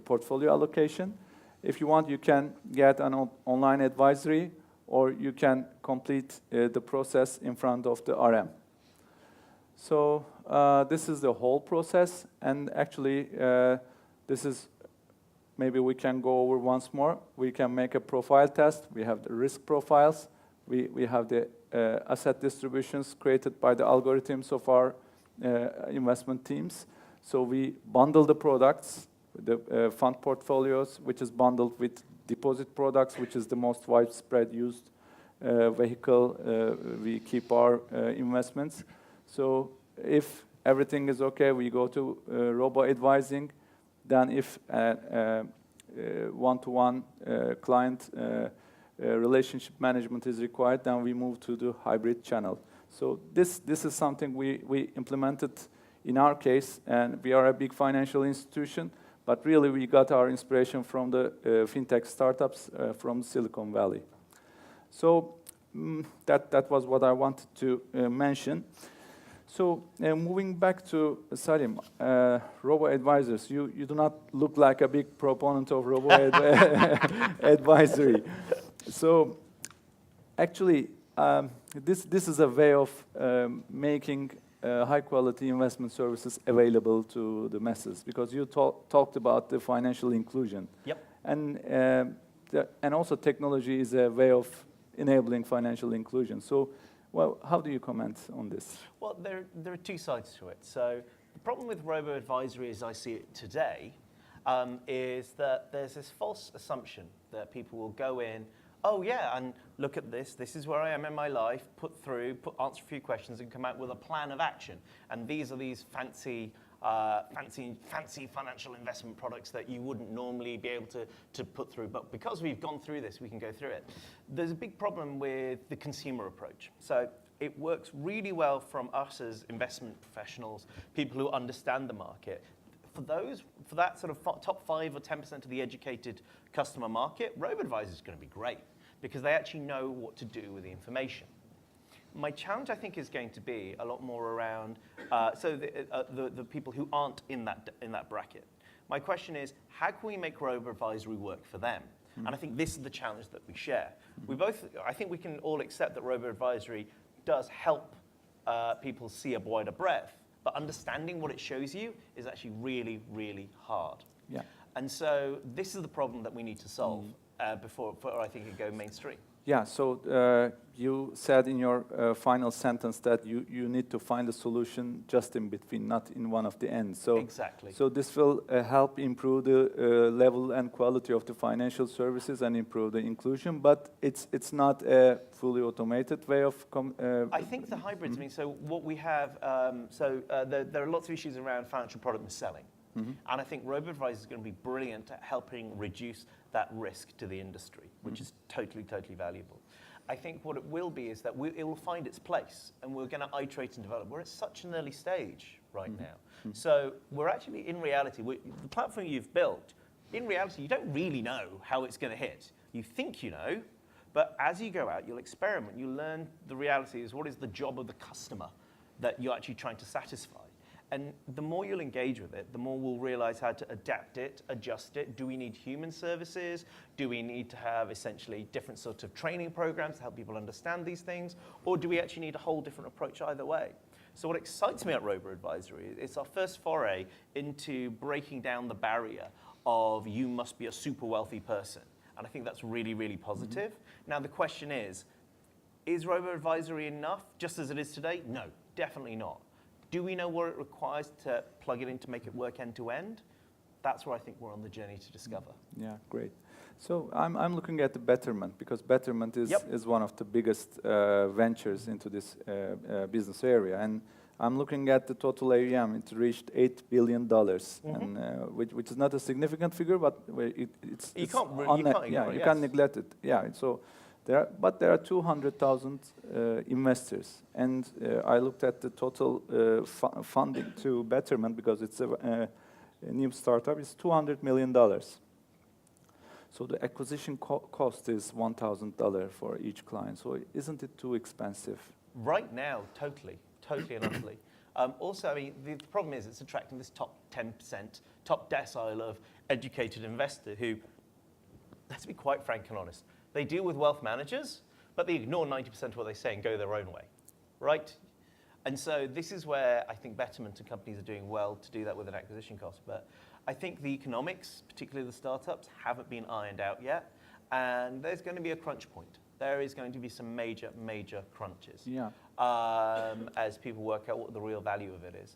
portfolio allocation. If you want, you can get an online advisory, or you can complete the process in front of the RM. So this is the whole process, and actually this is, maybe we can go over once more. We can make a profile test. We have the risk profiles. We have the asset distributions created by the algorithms of our investment teams. So we bundle the products, the fund portfolios, which is bundled with deposit products, which is the most widespread used vehicle. We keep our investments. So if everything is okay, we go to Robo advising. Then if one-to-one client relationship management is required, then we move to the hybrid channel. So this is something we implemented in our case, and we are a big financial institution, but really we got our inspiration from the fintech startups from Silicon Valley. So that was what I wanted to mention. So moving back to Saalim, Robo advisors, you do not look like a big proponent of Robo advisory. So actually, this is a way of making high-quality investment services available to the masses, because you talked about the financial inclusion. Yep. And also technology is a way of enabling financial inclusion. So, well, how do you comment on this? Well, there are two sides to it. So the problem with robo-advisory as I see it today is that there's this false assumption that people will go in, oh yeah, and look at this is where I am in my life, answer a few questions and come out with a plan of action. And these are these fancy fancy financial investment products that you wouldn't normally be able to put through. But because we've gone through this, we can go through it. There's a big problem with the consumer approach. So it works really well from us as investment professionals, people who understand the market. For that sort of top 5 or 10% of the educated customer market, robo-advisor is going to be great because they actually know what to do with the information. My challenge, I think, is going to be a lot more around the people who aren't in that bracket. My question is, how can we make robo-advisory work for them? And I think this is the challenge that we share. I think we can all accept that robo-advisory does help people see a wider breadth, but understanding what it shows you is actually really, really hard. Yeah. And so this is the problem that we need to solve before I think it go mainstream. Yeah, so you said in your final sentence that you need to find a solution just in between, not in one of the ends. So, exactly. So this will help improve the level and quality of the financial services and improve the inclusion, but it's not a fully automated way of... I think the hybrids, I mean, so what we have, there are lots of issues around financial product misselling. And I think robo-advisor is going to be brilliant at helping reduce that risk to the industry, which is totally, totally valuable. I think what it will be is that it will find its place, and we're going to iterate and develop. We're at such an early stage right now. So we're actually, in reality, the platform you've built, in reality, you don't really know how it's going to hit. You think you know, but as you go out, you'll experiment. You learn the reality is what is the job of the customer that you're actually trying to satisfy. And the more you'll engage with it, the more we'll realize how to adapt it, adjust it. Do we need human services? Do we need to have essentially different sorts of training programs to help people understand these things? Or do we actually need a whole different approach either way? So what excites me at robo-advisory is it's our first foray into breaking down the barrier of you must be a super wealthy person. And I think that's really, really positive. Now the question is robo-advisory enough just as it is today? No, definitely not. Do we know what it requires to plug it in to make it work end to end? That's where I think we're on the journey to discover. Yeah, great. So I'm looking at the Betterment because Betterment is one of the biggest ventures into this business area, and I'm looking at the total AUM. It reached $8 billion, and which is not a significant figure, but you can't neglect it. Yeah, so. There are 200,000 investors, and I looked at the total funding to Betterment because it's a new startup. It's $200 million. So the acquisition cost is $1,000 for each client. So isn't it too expensive? Right now, totally and utterly. Also, I mean, the problem is it's attracting this top 10%, top decile of educated investor who, let's be quite frank and honest, they deal with wealth managers, but they ignore 90% of what they say and go their own way, right? And so this is where I think Betterment and companies are doing well to do that with an acquisition cost. But I think the economics, particularly the startups, haven't been ironed out yet. And there's going to be a crunch point. There is going to be some major, major crunches as people work out what the real value of it is.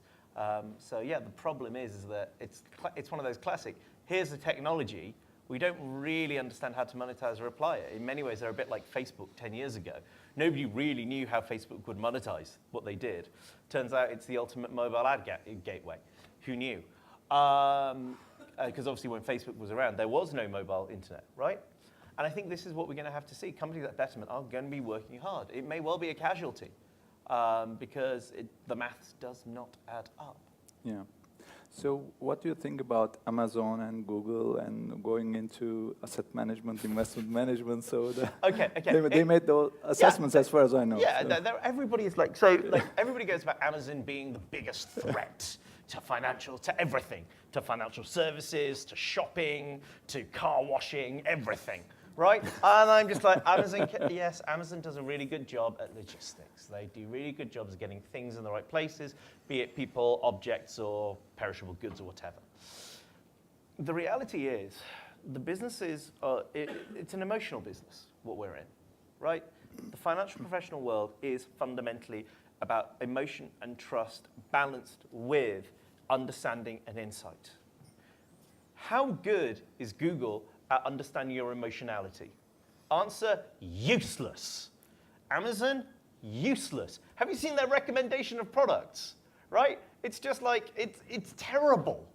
So yeah, the problem is that it's one of those classic, here's the technology, we don't really understand how to monetize or apply it. In many ways, they're a bit like Facebook 10 years ago. Nobody really knew how Facebook would monetize what they did. Turns out it's the ultimate mobile ad gateway. Who knew? Because obviously when Facebook was around, there was no mobile internet, right? And I think this is what we're going to have to see. Companies like Betterment are going to be working hard. It may well be a casualty because the maths does not add up. Yeah. So what do you think about Amazon and Google and going into asset management, investment management? So they made those assessments as far as I know. Yeah, so. Everybody is like, everybody goes about Amazon being the biggest threat to everything, to financial services, to shopping, to car washing, everything. Right? And I'm just like, Amazon does a really good job at logistics. They do really good jobs of getting things in the right places, be it people, objects, or perishable goods or whatever. The reality is, the business is, it's an emotional business, what we're in, right? The financial professional world is fundamentally about emotion and trust balanced with understanding and insight. How good is Google at understanding your emotionality? Answer, useless. Amazon, useless. Have you seen their recommendation of products, right? It's just like, it's terrible,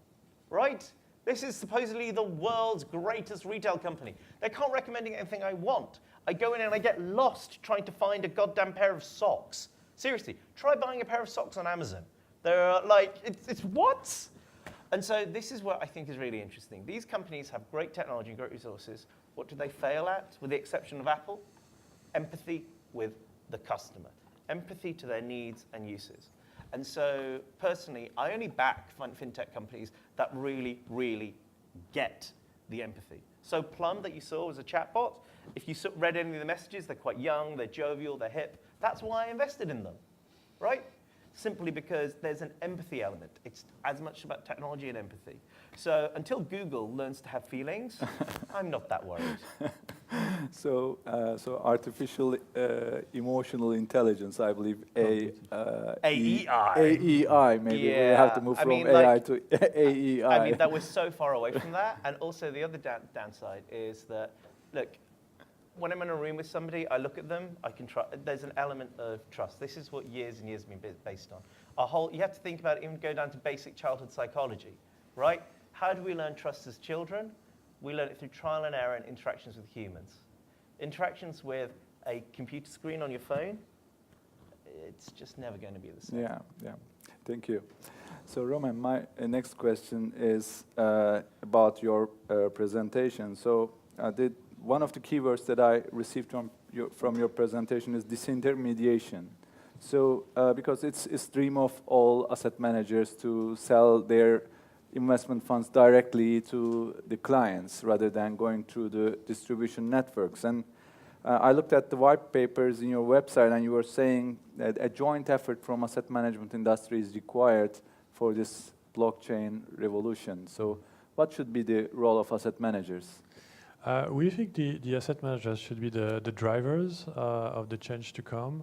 right? This is supposedly the world's greatest retail company. They can't recommend anything I want. I go in and I get lost trying to find a goddamn pair of socks. Seriously, try buying a pair of socks on Amazon. They're like, it's what? And so this is what I think is really interesting. These companies have great technology and great resources. What do they fail at, with the exception of Apple? Empathy with the customer. Empathy to their needs and uses. And so personally, I only back fintech companies that really, really get the empathy. So Plum that you saw was a chatbot. If you read any of the messages, they're quite young, they're jovial, they're hip. That's why I invested in them, right? Simply because there's an empathy element. It's as much about technology and empathy. So until Google learns to have feelings, I'm not that worried. So artificial emotional intelligence, I believe, AEI, maybe we have to move from AI to AEI. I mean, that was so far away from that. And also the other downside is that, look, when I'm in a room with somebody, I look at them, I can trust. There's an element of trust. This is what years and years have been based on. You have to think about it, even go down to basic childhood psychology, right? How do we learn trust as children? We learn it through trial and error and interactions with humans. Interactions with a computer screen on your phone, it's just never going to be the same. Yeah. Thank you. So Romain, my next question is about your presentation. So one of the keywords that I received from your presentation is disintermediation. So because it's dream of all asset managers to sell their investment funds directly to the clients rather than going through the distribution networks. And I looked at the white papers in your website, and you were saying that a joint effort from asset management industry is required for this blockchain revolution. So what should be the role of asset managers? We think the asset managers should be the drivers of the change to come,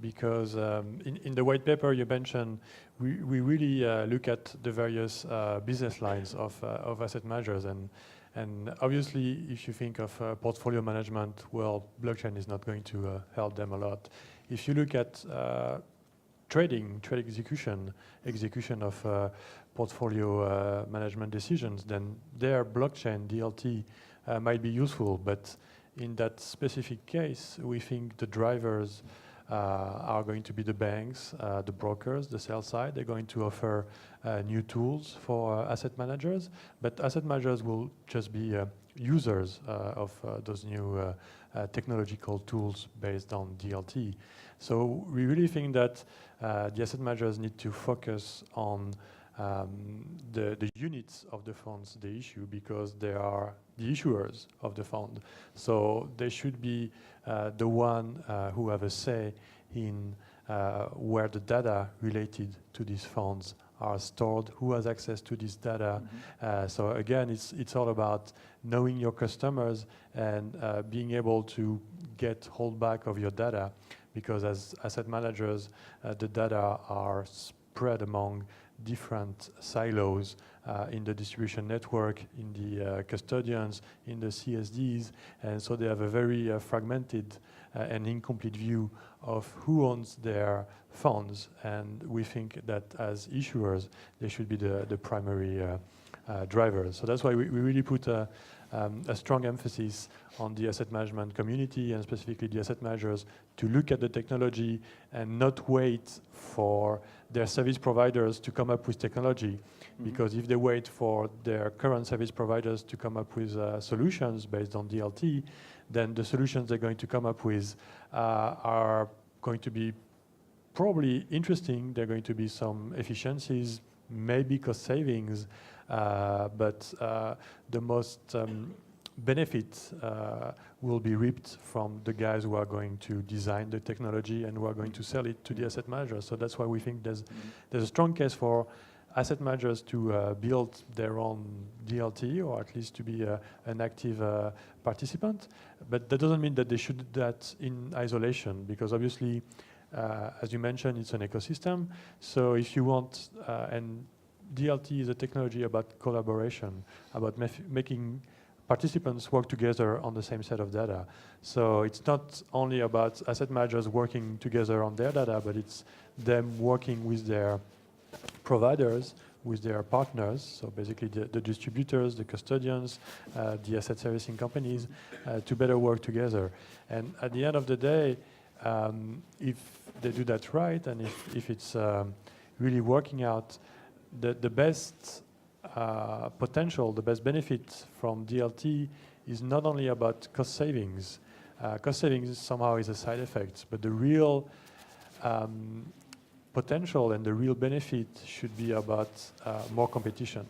because in the white paper you mentioned, we really look at the various business lines of asset managers, and obviously if you think of portfolio management, well, blockchain is not going to help them a lot. If you look at trade execution of portfolio management decisions, then their blockchain DLT might be useful, but in that specific case, we think the drivers are going to be the banks, the brokers, the sell side. They're going to offer new tools for asset managers, but asset managers will just be users of those new technological tools based on DLT. So we really think that the asset managers need to focus on the units of the funds they issue, because they are the issuers of the fund. So they should be the one who have a say in where the data related to these funds are stored, who has access to this data. So again, it's all about knowing your customers and being able to get hold back of your data, because as asset managers, the data are spread among different silos in the distribution network, in the custodians, in the CSDs, and so they have a very fragmented and incomplete view of who owns their funds, and we think that as issuers, they should be the primary drivers. So that's why we really put a strong emphasis on the asset management community, and specifically the asset managers, to look at the technology and not wait for their service providers to come up with technology. Because if they wait for their current service providers to come up with solutions based on DLT, then the solutions they're going to come up with are going to be probably interesting. There are going to be some efficiencies, maybe cost savings, but the most benefit will be reaped from the guys who are going to design the technology and who are going to sell it to the asset managers. So that's why we think there's a strong case for asset managers to build their own DLT, or at least to be an active participant. But that doesn't mean that they should do that in isolation, because obviously, as you mentioned, it's an ecosystem. So if you want, and DLT is a technology about collaboration, about making participants work together on the same set of data. So it's not only about asset managers working together on their data, but it's them working with their providers with their partners, so basically the distributors, the custodians, the asset servicing companies, to better work together. And at the end of the day, if they do that right, and if it's really working out, the best potential, the best benefit from DLT is not only about cost savings. Cost savings somehow is a side effect, but the real potential and the real benefit should be about more competition.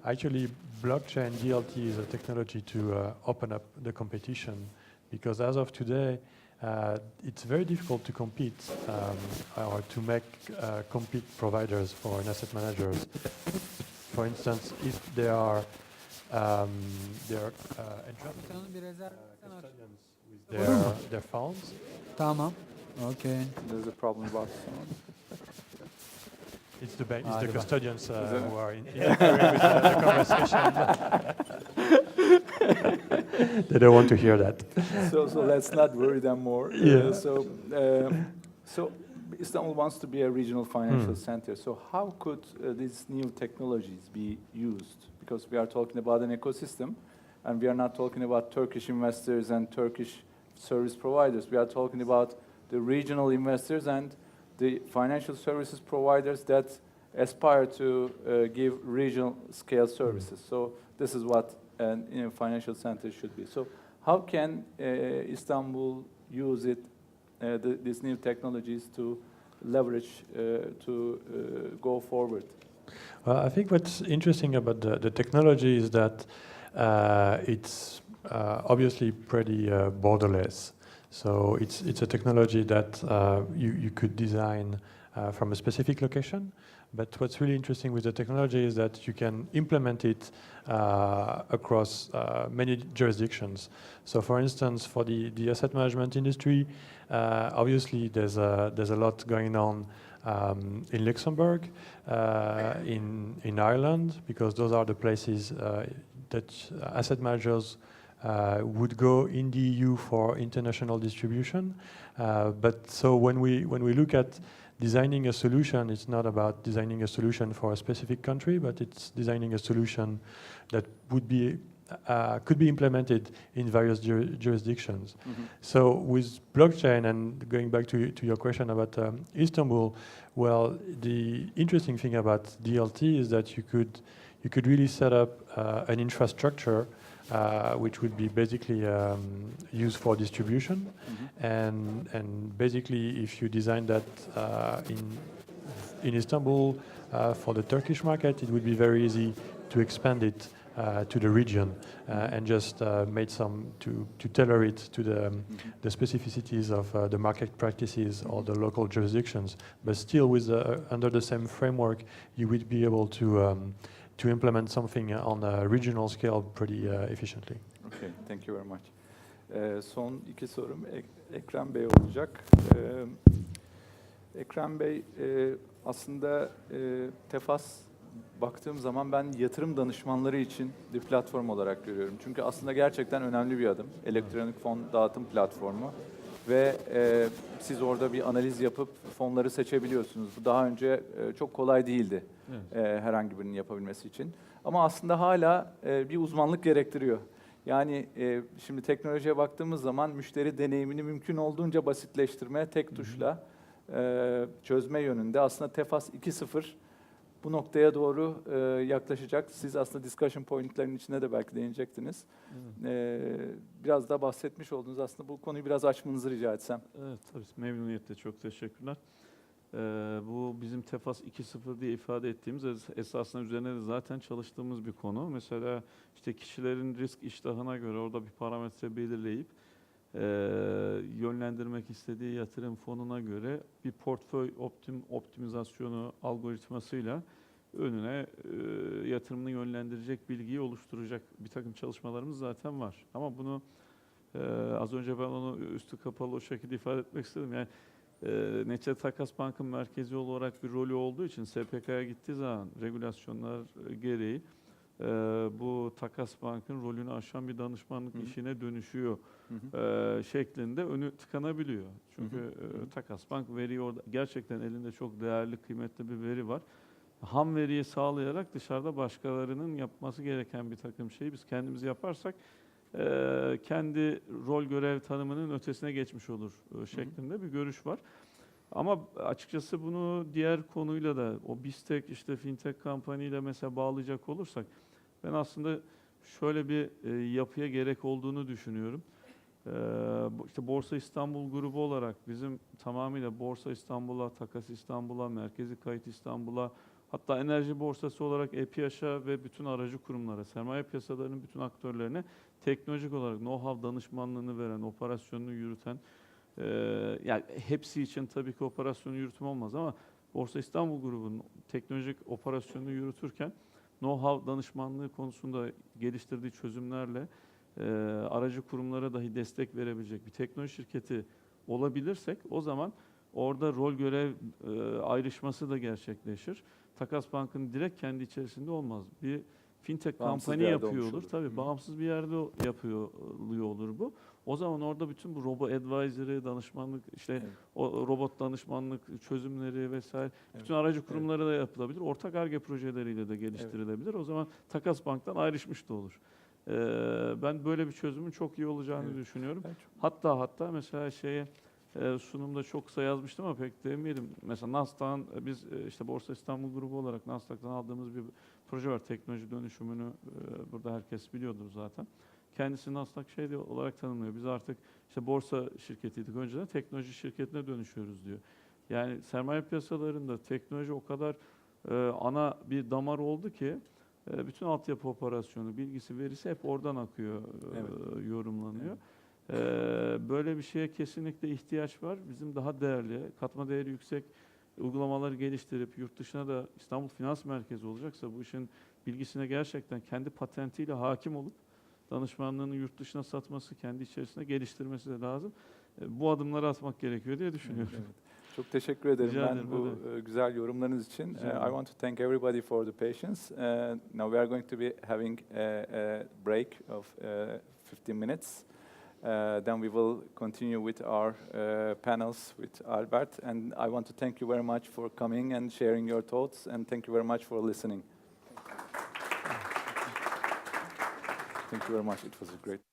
Actually, blockchain DLT is a technology to open up the competition, because as of today, it's very difficult to compete or to make compete providers for an asset managers. For instance, if they are Bir rezerv custodians with their funds. Tamam. Okay. There's a problem about sound. It's the Hadi custodians it? who are interfering with the conversation. They don't want to hear that. So let's not worry them more. Yeah. So Istanbul wants to be a regional financial center. So how could these new technologies be used? Because we are talking about an ecosystem, and we are not talking about Turkish investors and Turkish service providers. We are talking about the regional investors and the financial services providers that aspire to give regional scale services. So this is what a financial center should be. So how can Istanbul use these new technologies to leverage to go forward? Well, I think what's interesting about the technology is that it's obviously pretty borderless. So it's a technology that you could design from a specific location. But what's really interesting with the technology is that you can implement it across many jurisdictions. So for instance, for the asset management industry, obviously there's a lot going on in Luxembourg, in Ireland, because those are the places that asset managers would go in the EU for international distribution. But so when we look at designing a solution, it's not about designing a solution for a specific country, but it's designing a solution that would be could be implemented in various jurisdictions. So with blockchain, and going back to your question about Istanbul, well, the interesting thing about DLT is that you could really set up an infrastructure which would be basically used for distribution, and basically if you design that in Istanbul for the Turkish market, it would be very easy to expand it to the region and just made some to tailor it to the specificities of the market practices or the local jurisdictions, but still with under the same framework, you would be able to implement something on a regional scale pretty efficiently. Okay, thank you very much. Son iki sorum Ekrem Bey olacak. Ekrem Bey, aslında Tefas baktığım zaman ben yatırım danışmanları için bir platform olarak görüyorum. Çünkü aslında gerçekten önemli bir adım. Elektronik fon dağıtım platformu. Ve siz orada bir analiz yapıp fonları seçebiliyorsunuz. Bu daha önce çok kolay değildi herhangi birinin yapabilmesi için. Ama aslında hala bir uzmanlık gerektiriyor. Yani şimdi teknolojiye baktığımız zaman müşteri deneyimini mümkün olduğunca basitleştirme, tek tuşla çözme yönünde aslında Tefas 2.0 bu noktaya doğru yaklaşacak. Siz aslında discussion point'lerin içine de belki değinecektiniz. Biraz da bahsetmiş oldunuz. Aslında bu konuyu biraz açmanızı rica etsem. Evet, tabii memnuniyetle, çok teşekkürler. Bu bizim Tefas 2.0 diye ifade ettiğimiz esasında üzerine de zaten çalıştığımız bir konu. Mesela işte kişilerin risk iştahına göre orada bir parametre belirleyip yönlendirmek istediği yatırım fonuna göre bir portföy optimizasyonu algoritmasıyla önüne yatırımını yönlendirecek bilgiyi oluşturacak bir takım çalışmalarımız zaten var. Ama bunu az önce ben onu üstü kapalı o şekilde ifade etmek istedim. Yani neticede Takasbank'ın merkezi olarak bir rolü olduğu için SPK'ya gittiği zaman regülasyonlar gereği bu Takasbank'ın rolünü aşan bir danışmanlık işine dönüşüyor şeklinde önü tıkanabiliyor. Çünkü Takasbank veriyi orada gerçekten elinde çok değerli, kıymetli bir veri var. ham veriyi sağlayarak dışarıda başkalarının yapması gereken bir takım şeyi biz kendimiz yaparsak kendi rol görev tanımının ötesine geçmiş olur şeklinde bir görüş var. Ama açıkçası bunu diğer konuyla da o BizTech işte Fintech kampanyayla mesela bağlayacak olursak ben aslında şöyle bir yapıya gerek olduğunu düşünüyorum. İşte Borsa İstanbul grubu olarak bizim tamamıyla Borsa İstanbul'a, Takas İstanbul'a, Merkezi Kayıt İstanbul'a, hatta enerji borsası olarak EPİAŞ'a ve bütün aracı kurumlara, sermaye piyasalarının bütün aktörlerine teknolojik olarak know-how danışmanlığını veren, operasyonunu yürüten, yani hepsi için tabii ki operasyonu yürütüm olmaz ama Borsa İstanbul grubunun teknolojik operasyonunu yürütürken know-how danışmanlığı konusunda geliştirdiği çözümlerle aracı kurumlara dahi destek verebilecek bir teknoloji şirketi olabilirsek o zaman orada rol görev ayrışması da gerçekleşir. Takasbank'ın direkt kendi içerisinde olmaz. Bir fintech kampanya yapıyor olur. Tabii bağımsız bir yerde yapıyor olur bu. O zaman orada bütün bu robo advisory, danışmanlık, işte o robot danışmanlık çözümleri vesaire bütün aracı kurumlara da yapılabilir. Ortak Ar-Ge projeleriyle de geliştirilebilir. O zaman Takasbank'tan ayrışmış da olur. Ben böyle bir çözümün çok iyi olacağını düşünüyorum. Hatta mesela sunumda çok kısa yazmıştım ama pek demeyelim. Mesela Nasdaq'ın biz işte Borsa İstanbul grubu olarak Nasdaq'tan aldığımız bir proje var. Teknoloji dönüşümünü burada herkes biliyordur zaten. Kendisi Nasdaq olarak tanımlıyor. Biz artık işte borsa şirketiydik önceden, teknoloji şirketine dönüşüyoruz diyor. Yani sermaye piyasalarında teknoloji o kadar ana bir damar oldu ki bütün altyapı operasyonu, bilgisi, verisi hep oradan akıyor, yorumlanıyor. Böyle bir şeye kesinlikle ihtiyaç var. Bizim daha değerli, katma değeri yüksek uygulamaları geliştirip yurt dışına da İstanbul Finans Merkezi olacaksa bu işin bilgisine gerçekten kendi patentiyle hakim olup danışmanlığını yurt dışına satması, kendi içerisinde geliştirmesi de lazım. Bu adımları atmak gerekiyor diye düşünüyorum. Evet. Çok teşekkür ederim Rica ederim, bu güzel yorumlarınız için. I want to thank everybody for the patience. Now we are going to be having a break of 15 minutes. Then we will continue with our panels with Albert. And I want to thank you very much for coming and sharing your thoughts. And thank you very much for listening. Thank you very much. It was great.